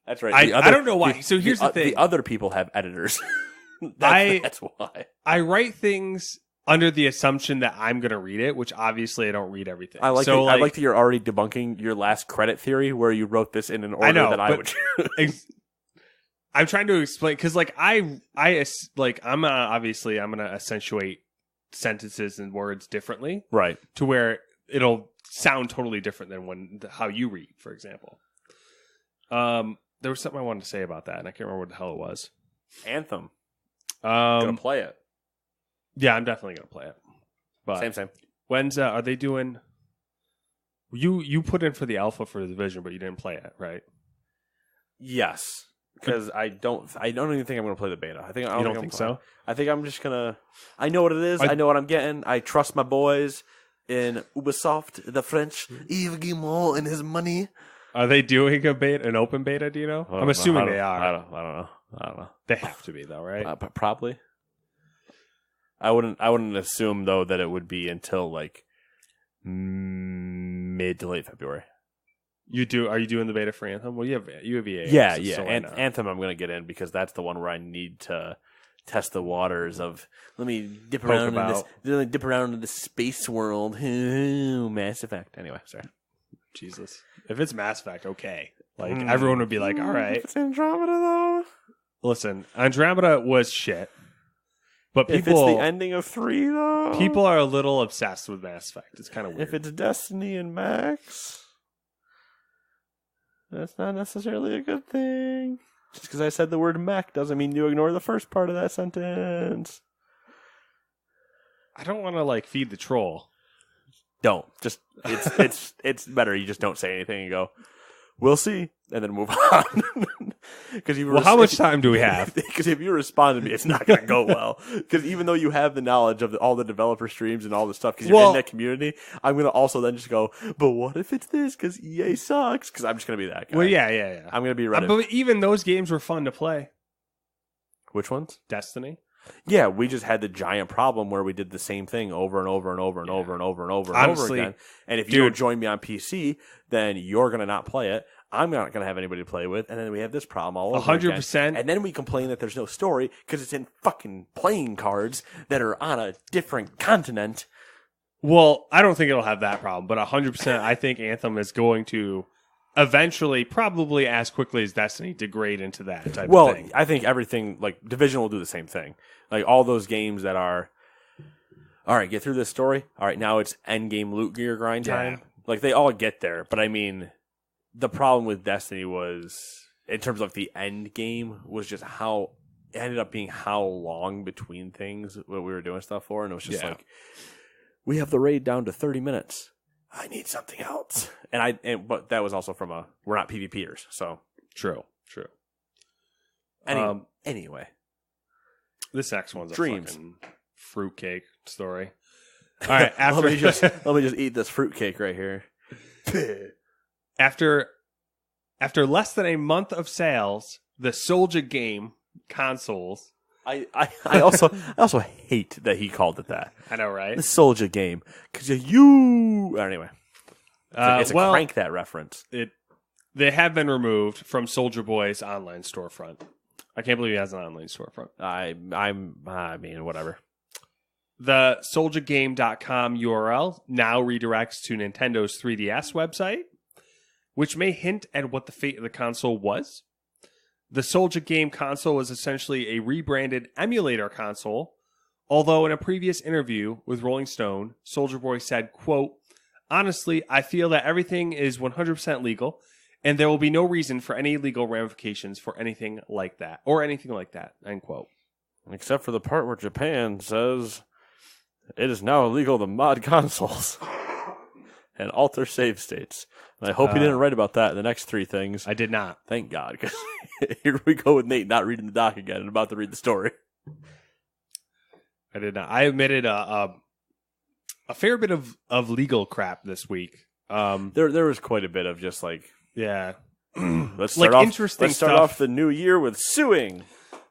That's right. I don't know why. So here's the thing. The other people have editors. That's why. I write things under the assumption that I'm going to read it, which obviously I don't read everything. I like that you're already debunking your last credit theory where you wrote this in an order that I would. I'm trying to explain because I'm going to accentuate sentences and words differently, right? To where it'll sound totally different than how you read, for example. There was something I wanted to say about that, and I can't remember what the hell it was. Anthem. Gonna play it. Yeah, I'm definitely gonna play it. But same. When's are they doing? You put in for the alpha for the division, but you didn't play it, right? Yes, because I don't even think I'm gonna play the beta. I don't think so. I think I'm just gonna. I know what it is. I know what I'm getting. I trust my boys in Ubisoft, the French, Yves Guillemot and his money. Are they doing an open beta? Do you know? I'm assuming they are. I don't know. They have to be though, right? Probably. I wouldn't assume though that it would be until like mid to late February. You do? Are you doing the beta for Anthem? Well, you have EA. Yeah. So Anthem, I'm going to get in because that's the one where I need to test the waters of. Let me dip around in this space world. Mass Effect. Anyway, sorry. Jesus. If it's Mass Effect, okay. Like, everyone would be like, all right. If it's Andromeda, though. Listen, Andromeda was shit. But people... If it's the ending of 3, though. People are a little obsessed with Mass Effect. It's kind of weird. If it's Destiny and Max, that's not necessarily a good thing. Just because I said the word mech doesn't mean you ignore the first part of that sentence. I don't want to, feed the troll. Don't. Just it's better you just don't say anything and go, we'll see, and then move on. How much time do we have? Because if you respond to me, it's not going to go well. Because even though you have the knowledge of all the developer streams and all the stuff, because you're in that community, I'm going to also then just go, but what if it's this? Because EA sucks. Because I'm just going to be that guy. Well, yeah. I'm going to be ready. But even those games were fun to play. Which ones? Destiny. Yeah, we just had the giant problem where we did the same thing over and over and over and over and over and over and over again. And if you don't join me on PC, then you're going to not play it. I'm not going to have anybody to play with. And then we have this problem all over 100%. again. And then we complain that there's no story because it's in fucking playing cards that are on a different continent. Well, I don't think it'll have that problem, but 100% I think Anthem is going to eventually, probably as quickly as Destiny, degrade into that type of thing. Well, I think everything, Division will do the same thing. All those games that are, all right, get through this story. All right, now it's end game loot gear grind time. They all get there. But I mean, the problem with Destiny was, in terms of the end game, was just how, it ended up being how long between things what we were doing stuff for. And it was just we have the raid down to 30 minutes. I need something else. But that was also from we're not PvPers, so. True. Anyway. This next one's Dreams. a fucking fruitcake story. All right, let me just eat this fruitcake right here. After less than a month of sales, the Soldier game consoles. I also hate that he called it that. I know, right? The Soldier game, because anyway. It's a crank that reference. They have been removed from Soldier Boy's online storefront. I can't believe he has an online storefront. I mean, whatever. The soldiergame.com URL now redirects to Nintendo's 3DS website, which may hint at what the fate of the console was. The Soldier Game console was essentially a rebranded emulator console, although in a previous interview with Rolling Stone, Soldier Boy said, quote, "Honestly, I feel that everything is 100% legal, and there will be no reason for any legal ramifications for anything like that, end quote. Except for the part where Japan says it is now illegal to mod consoles and alter save states. And I hope you didn't write about that in the next 3 things. I did not. Thank God, because here we go with Nate not reading the doc again and about to read the story. I did not. I admitted a fair bit of legal crap this week. There was quite a bit of just yeah. Let's start off the new year with suing.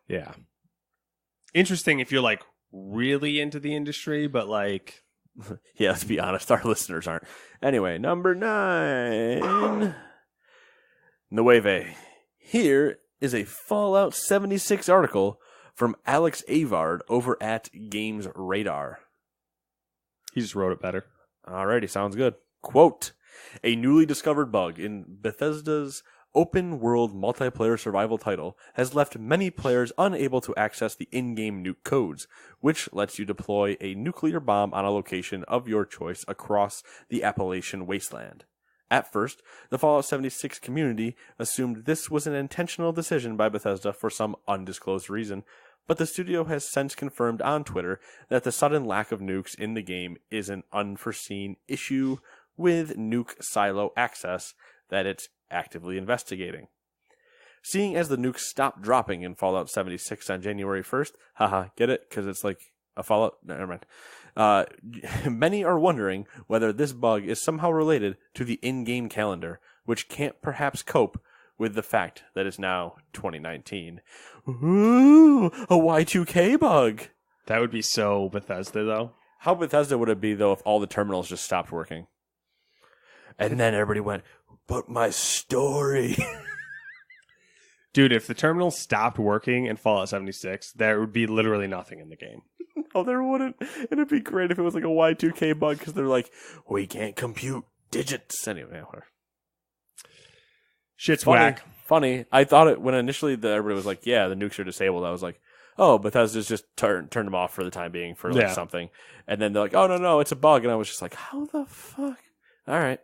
Yeah. Interesting if you're really into the industry, but yeah, let's be honest, our listeners aren't. Anyway, number 9. Nueve. Here is a Fallout 76 article from Alex Avard over at Games Radar. He just wrote it better. Alrighty, sounds good. Quote, a newly discovered bug in Bethesda's open-world multiplayer survival title has left many players unable to access the in-game nuke codes, which lets you deploy a nuclear bomb on a location of your choice across the Appalachian wasteland. At first, the Fallout 76 community assumed this was an intentional decision by Bethesda for some undisclosed reason, but the studio has since confirmed on Twitter that the sudden lack of nukes in the game is an unforeseen issue with nuke silo access that it's actively investigating. Seeing as the nukes stopped dropping in Fallout 76 on January 1st, haha, get it? Because it's like a Fallout? No, never mind. Many are wondering whether this bug is somehow related to the in-game calendar, which can't perhaps cope with the fact that it's now 2019. Ooh, a Y2K bug! That would be so Bethesda, though. How Bethesda would it be, though, if all the terminals just stopped working? And then everybody went, but my story. Dude, if the terminal stopped working in Fallout 76, there would be literally nothing in the game. No, there wouldn't. It'd be great if it was like a Y2K bug because they're like, we can't compute digits. Anyway, whatever. Shit's whack. Funny. I thought it when initially everybody was like, yeah, the nukes are disabled. I was like, oh, Bethesda's just turned them off for the time being for like something. And then they're like, oh, no, it's a bug. And I was just like, how the fuck? All right.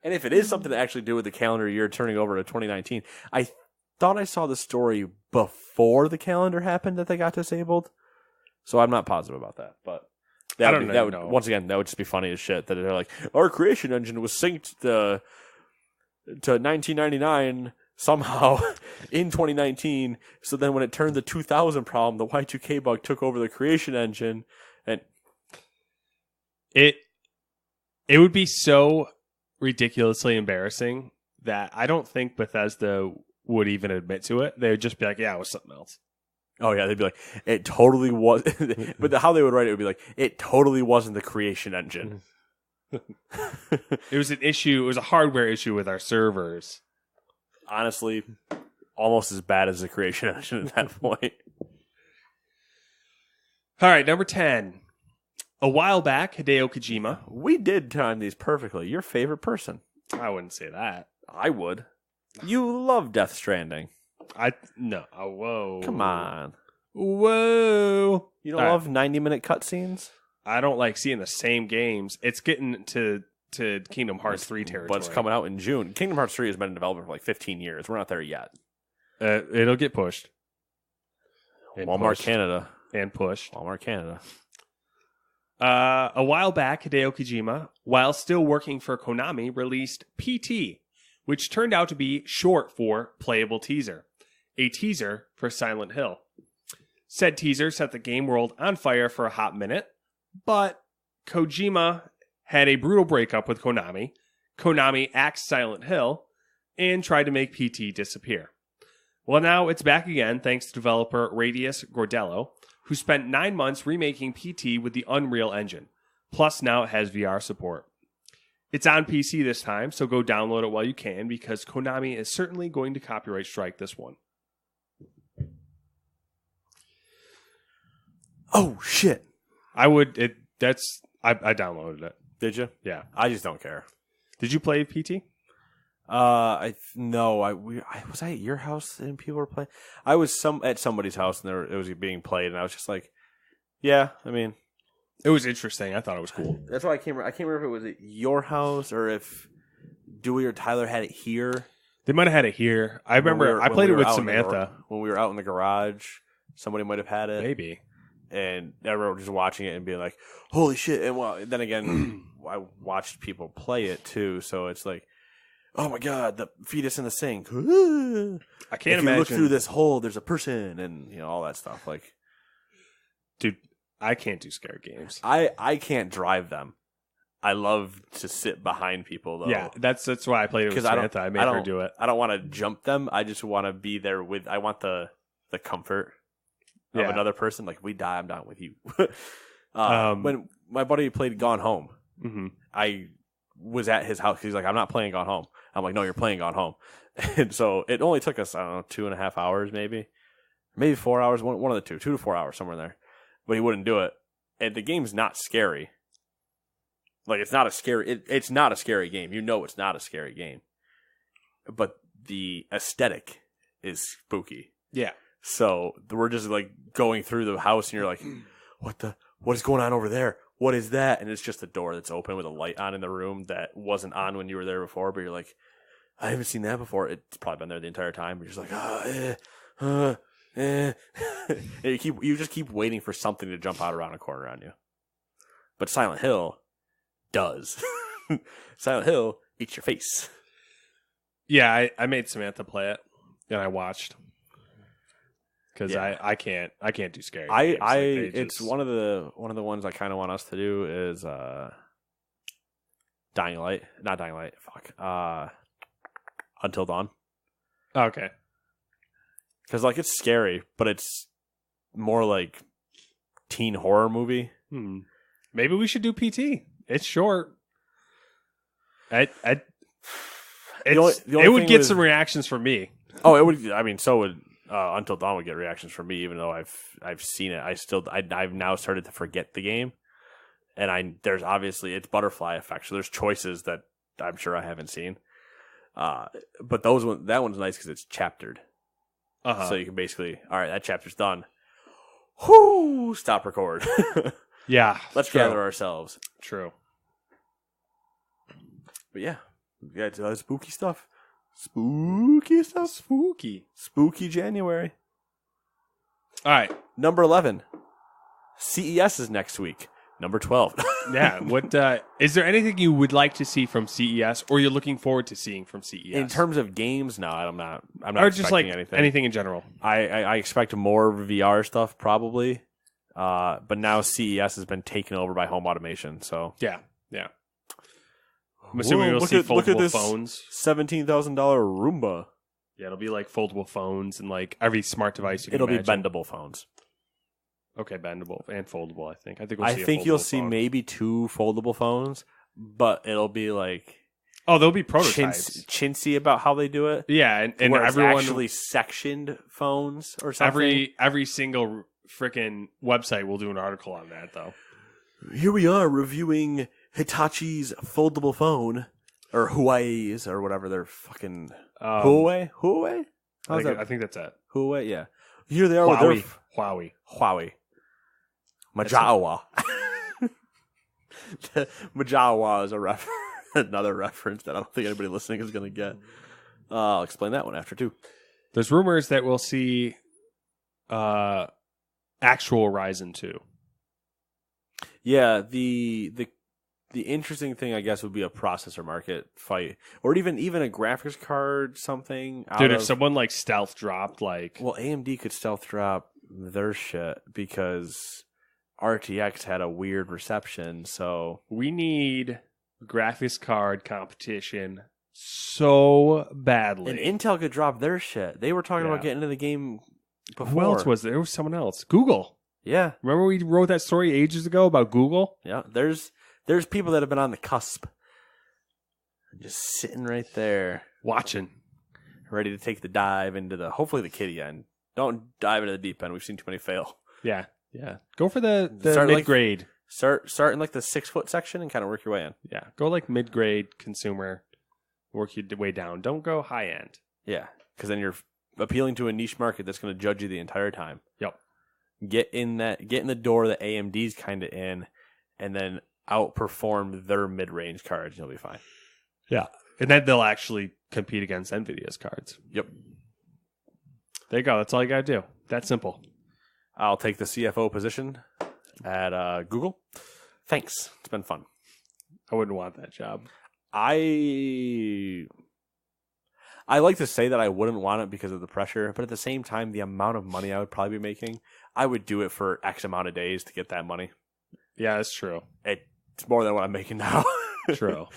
And if it is something to actually do with the calendar year turning over to 2019, I thought I saw the story before the calendar happened that they got disabled. So I'm not positive about that. But that would once again, that would just be funny as shit that they're like, our creation engine was synced to 1999 somehow in 2019. So then when it turned the 2000 problem, the Y2K bug took over the creation engine. And it would be so ridiculously embarrassing that I don't think Bethesda would even admit to it. They would just be like, yeah, it was something else. Oh, yeah, they'd be like, it totally was. But how they would write it would be like, it totally wasn't the creation engine. It was an issue. It was a hardware issue with our servers. Honestly, almost as bad as the creation engine at that point. All right, number 10. A while back, Hideo Kojima. We did time these perfectly. Your favorite person. I wouldn't say that. I would. You love Death Stranding. No. Oh, whoa. Come on. Whoa. You don't love 90-minute cutscenes? I don't like seeing the same games. It's getting to Kingdom Hearts 3 territory. But it's coming out in June. Kingdom Hearts 3 has been in development for like 15 years. We're not there yet. It'll get pushed. Walmart Canada. And pushed. Walmart Canada. A while back, Hideo Kojima, while still working for Konami, released PT, which turned out to be short for Playable Teaser, a teaser for Silent Hill. Said teaser set the game world on fire for a hot minute, but Kojima had a brutal breakup with Konami. Konami axed Silent Hill and tried to make PT disappear. Well, now it's back again thanks to developer Radius Gordello, who spent 9 months remaking PT with the Unreal Engine. Plus, now it has VR support. It's on PC this time, so go download it while you can, because Konami is certainly going to copyright strike this one. Oh, shit. I downloaded it. Did you? Yeah. I just don't care. Did you play PT? No. Was I at your house and people were playing? I was at somebody's house and it was being played, and I was just like, yeah. I mean, it was interesting. I thought it was cool. That's why I can't remember if it was at your house or if Dewey or Tyler had it here. They might have had it here. I remember I played it with Samantha when we were out in the garage. Somebody might have had it. Maybe. And everyone was just watching it and being like, "Holy shit!" And well, then again, I watched people play it too, so it's like, "Oh my god, the fetus in the sink!" I can't imagine. If you look through this hole, there's a person, and all that stuff. Like, dude, I can't do scary games. I can't drive them. I love to sit behind people though. Yeah, that's why I played it with Samantha. I made her do it. I don't want to jump them. I just want to be there with. I want the comfort of another person. Like, if we die, I'm down with you. When my buddy played Gone Home, I was at his house. He's like, I'm not playing Gone Home. I'm like, no, you're playing Gone Home. And so it only took us, I don't know, 2.5 hours maybe. Maybe 4 hours, one of the 2 to 4 hours, somewhere in there. But he wouldn't do it. And the game's not scary. Like, it's not a scary game. You know it's not a scary game. But the aesthetic is spooky. Yeah. So we're just like going through the house and you're like, what is going on over there? What is that? And it's just a door that's open with a light on in the room that wasn't on when you were there before. But you're like, I haven't seen that before. It's probably been there the entire time. But you're just like, and you just keep waiting for something to jump out around a corner on you. But Silent Hill does. Silent Hill eats your face. Yeah, I made Samantha play it and I watched. Because I can't do scary games. It's one of the ones I kind of want us to do is Dying Light, not Dying Light. Fuck, Until Dawn. Okay. Because like it's scary, but it's more like teen horror movie. Maybe we should do PT. It's short. It would get some reactions from me. Oh, it would. I mean, so would. Until Dawn would get reactions from me, even though I've seen it. I've now started to forget the game, and there's obviously it's butterfly effect. So there's choices that I'm sure I haven't seen. But that one's nice because it's chaptered. So you can basically, all right, that chapter's done. Whoo! Stop record. Yeah, let's gather ourselves. True. But yeah, it's spooky stuff. Spooky stuff. Spooky January. All right. Number 11. CES is next week. Number 12. Yeah. What is there anything you would like to see from CES or you're looking forward to seeing from CES? In terms of games, no, I'm not or just like anything in general. I expect more VR stuff probably. But now CES has been taken over by home automation, so yeah. I'm assuming we'll see foldable phones. $17,000 Roomba. Yeah, it'll be like foldable phones and like every smart device you can imagine. It'll be bendable phones. Okay, bendable and foldable, I think. I think you'll see maybe 2 foldable phones, but it'll be like... Oh, they'll be prototypes. Chintzy about how they do it. Yeah, and everyone... actually sectioned phones or something. Every single freaking website will do an article on that, though. Here we are reviewing... Hitachi's foldable phone, or Huawei's, or whatever they're fucking... Huawei? I think that's it. Huawei, yeah. Here they are Huawei. Majawa. Majawa is another reference that I don't think anybody listening is going to get. I'll explain that one after, too. There's rumors that we'll see actual Ryzen 2. Yeah, the interesting thing, I guess, would be a processor market fight, or even a graphics card, something. Dude, if someone like stealth dropped, well, AMD could stealth drop their shit because RTX had a weird reception. So we need graphics card competition so badly. And Intel could drop their shit. They were talking about getting into the game before. Who else was there? There was someone else. Google. Yeah, remember we wrote that story ages ago about Google? Yeah, There's people that have been on the cusp. Just sitting right there. Watching. Ready to take the dive into hopefully the kiddie end. Don't dive into the deep end. We've seen too many fail. Yeah. Go for the mid-grade. Start in like the 6-foot section and kind of work your way in. Yeah. Go like mid-grade consumer. Work your way down. Don't go high-end. Yeah. Because then you're appealing to a niche market that's going to judge you the entire time. Yep. Get in the door that AMD's kind of in, and then outperform their mid-range cards, and you'll be fine. Yeah. And then they'll actually compete against NVIDIA's cards. Yep. There you go. That's all you got to do. That simple. I'll take the CFO position at Google. Thanks. It's been fun. I wouldn't want that job. I like to say that I wouldn't want it because of the pressure, but at the same time, the amount of money I would probably be making, I would do it for X amount of days to get that money. Yeah, that's true. It's more than what I'm making now. True.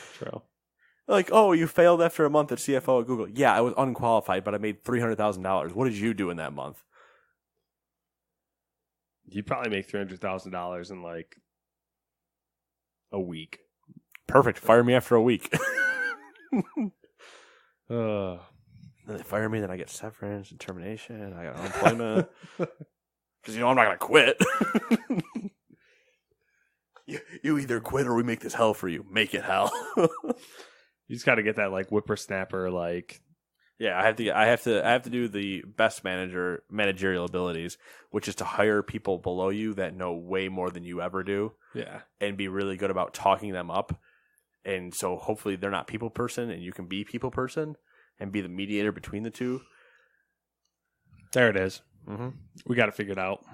Like, oh, you failed after a month at CFO at Google. Yeah, I was unqualified, but I made $300,000. What did you do in that month? You'd probably make $300,000 in like a week. Perfect. Fire me after a week. All Then they fire me, then I get severance and termination. I got unemployment. Because, I'm not going to quit. You either quit or we make this hell for you. Make it hell. You just got to get that like whippersnapper Yeah, I have to do the best managerial abilities, which is to hire people below you that know way more than you ever do. Yeah. And be really good about talking them up. And so hopefully they're not people person and you can be people person and be the mediator between the two. There it is. Mm-hmm. We got to figure it out.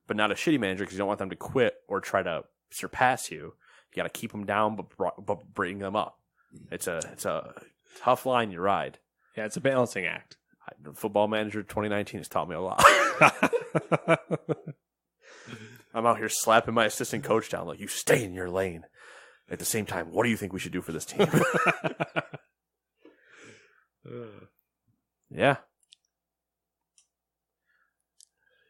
But not a shitty manager because you don't want them to quit or try to surpass you. You got to keep them down but bring them up. It's a tough line you ride. Yeah, it's a balancing act. The Football Manager 2019 has taught me a lot. I'm out here slapping my assistant coach down like, you stay in your lane. At the same time, what do you think we should do for this team? Yeah.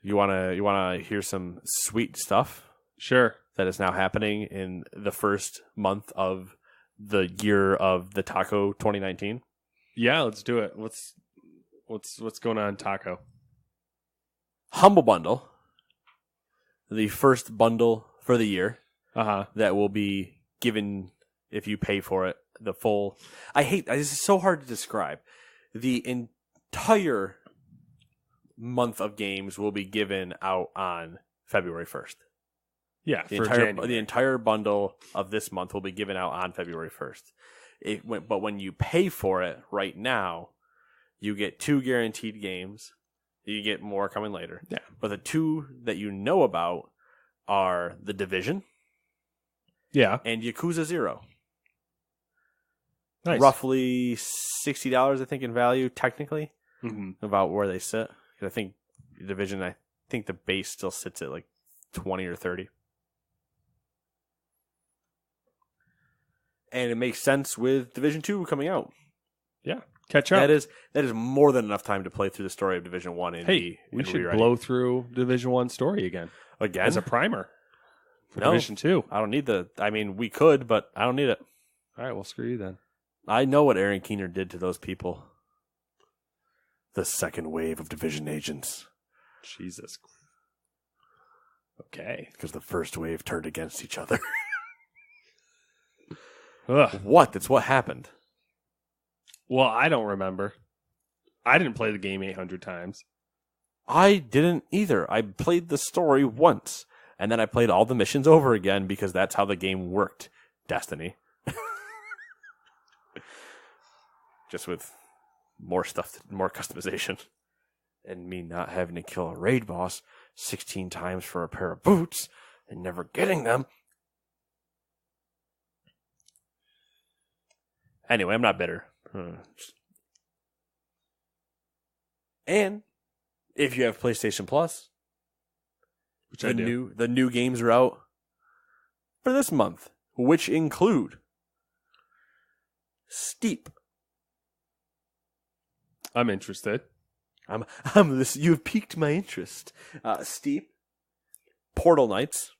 You wanna hear some sweet stuff? Sure. That is now happening in the first month of the year of the Taco 2019. Yeah, let's do it. What's going on, Taco? Humble Bundle, the first bundle for the year. That will be given if you pay for it. The full. This is so hard to describe. The entire month of games will be given out on February 1st. Yeah, the entire bundle of this month will be given out on February 1st. But when you pay for it right now, you get 2 guaranteed games. You get more coming later. Yeah. But the 2 that you know about are The Division. Yeah. And Yakuza 0. Nice. Roughly $60, I think, in value, technically, about where they sit. I think The Division, I think the base still sits at like 20 or 30. And it makes sense with Division 2 coming out. Yeah. Catch up. That is more than enough time to play through the story of Division 1 and we should blow through Division 1 story again. As a primer. For Division 2. I don't need we could, but I don't need it. All right, well, screw you then. I know what Aaron Keener did to those people. The second wave of Division agents. Jesus. Okay. Because the first wave turned against each other. Ugh. What? That's what happened. Well, I don't remember. I didn't play the game 800 times. I didn't either. I played the story once, and then I played all the missions over again because that's how the game worked. Destiny. Just with more stuff, more customization. And me not having to kill a raid boss 16 times for a pair of boots and never getting them. Anyway, I'm not bitter. And if you have PlayStation Plus, which I do, the new games are out for this month, which include Steep. I'm interested. You've piqued my interest. Steep, Portal Knights.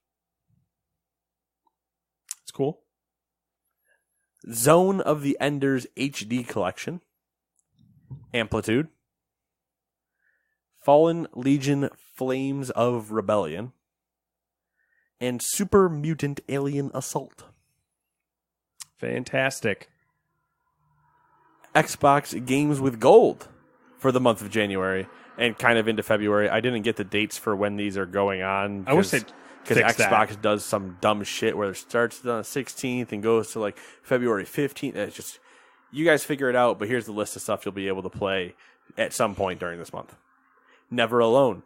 It's cool. Zone of the Enders HD Collection. Amplitude. Fallen Legion Flames of Rebellion. And Super Mutant Alien Assault. Fantastic. Xbox Games with Gold for the month of January and kind of into February. I didn't get the dates for when these are going on. I wish they'd because Xbox does some dumb shit where it starts on the 16th and goes to like February 15th. It's just, you guys figure it out, but here's the list of stuff you'll be able to play at some point during this month. Never Alone.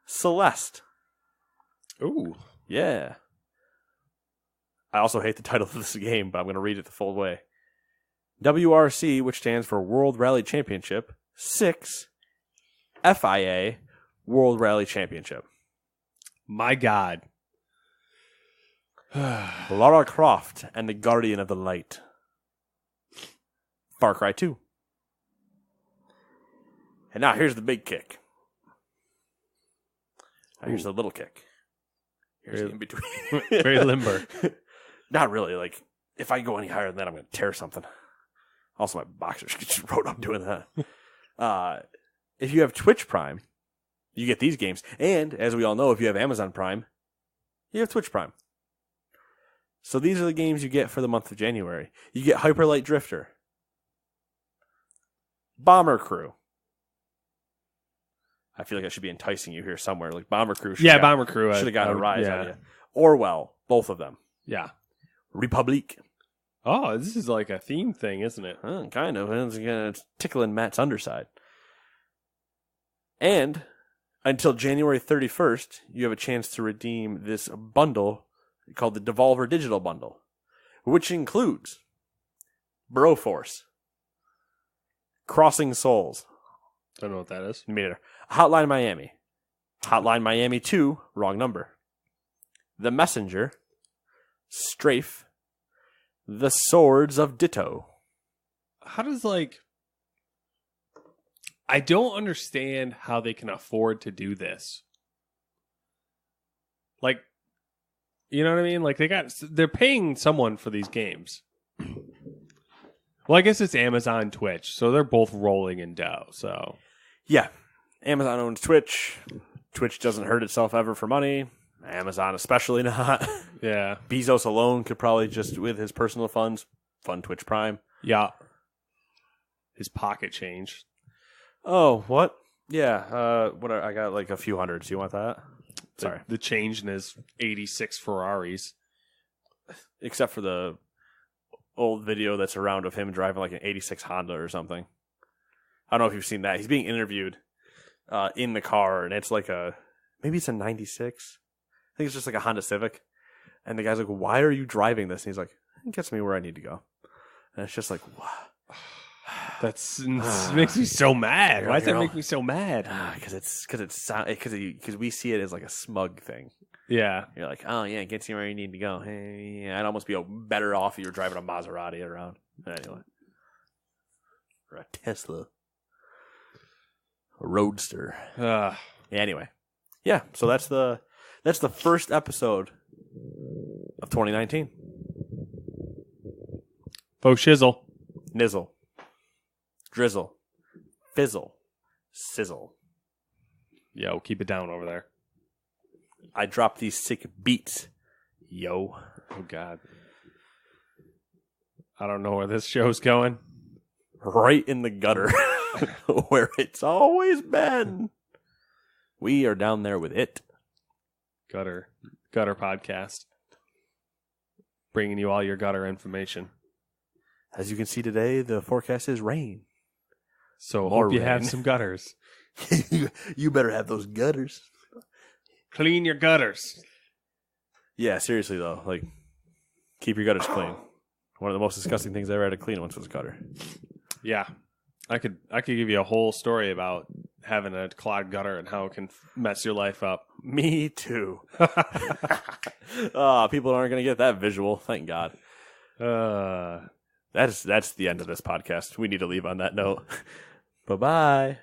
Celeste. Ooh. Yeah. I also hate the title of this game, but I'm going to read it the full way. WRC, which stands for World Rally Championship. 6. FIA, World Rally Championship. My God. Lara Croft and the Guardian of the Light. Far Cry 2. And now here's the big kick. Now here's the little kick. Here's the in between. Very limber. Not really. Like, if I go any higher than that, I'm going to tear something. Also, my boxers just wrote up doing that. If you have Twitch Prime, you get these games. And, as we all know, if you have Amazon Prime, you have Twitch Prime. So these are the games you get for the month of January. You get Hyper Light Drifter, Bomber Crew. I feel like I should be enticing you here somewhere. Like Bomber Crew. Bomber Crew. Should have got a rise out of you. Orwell, both of them. Yeah. Republic. Oh, this is like a theme thing, isn't it? Kind of. It's tickling Matt's underside. And until January 31st, you have a chance to redeem this bundle called the Devolver Digital Bundle, which includes Broforce, Crossing Souls. Don't know what that is. Hotline Miami. Hotline Miami 2, wrong number. The Messenger. Strafe. The Swords of Ditto. How does, I don't understand how they can afford to do this. You know what I mean? They're paying someone for these games. Well, I guess it's Amazon Twitch, so they're both rolling in dough, so. Yeah. Amazon owns Twitch. Twitch doesn't hurt itself ever for money. Amazon especially not. Yeah. Bezos alone could probably just, with his personal funds, fund Twitch Prime. Yeah. His pocket change. Oh, what? Yeah. I got a few hundreds. You want that? Sorry. The change in his 86 Ferraris. Except for the old video that's around of him driving like an 86 Honda or something. I don't know if you've seen that. He's being interviewed in the car, and it's maybe it's a 96. I think it's just like a Honda Civic. And the guy's like, why are you driving this? And he's like, it gets me where I need to go. And it's just like, wow. That makes me so mad. Why does that make me so mad? Because we see it as like a smug thing. Yeah. You're like, oh yeah, it gets you where you need to go. Hey, yeah, I'd almost be better off if you were driving a Maserati around. Anyway. Or a Tesla. A Roadster. Anyway. Yeah, so that's the first episode of 2019. Faux shizzle. Nizzle. Drizzle. Fizzle. Sizzle. Yo, keep it down over there. I dropped these sick beats. Yo. Oh, God. I don't know where this show's going. Right in the gutter. Where it's always been. We are down there with it. Gutter podcast. Bringing you all your gutter information. As you can see today, the forecast is rain. So hope you have some gutters. You better have those gutters. Clean your gutters. Yeah, seriously though, keep your gutters clean. One of the most disgusting things I ever had to clean once was a gutter. Yeah, I could give you a whole story about having a clogged gutter and how it can mess your life up. Me too. People aren't going to get that visual. Thank God. That's the end of this podcast. We need to leave on that note. Bye-bye.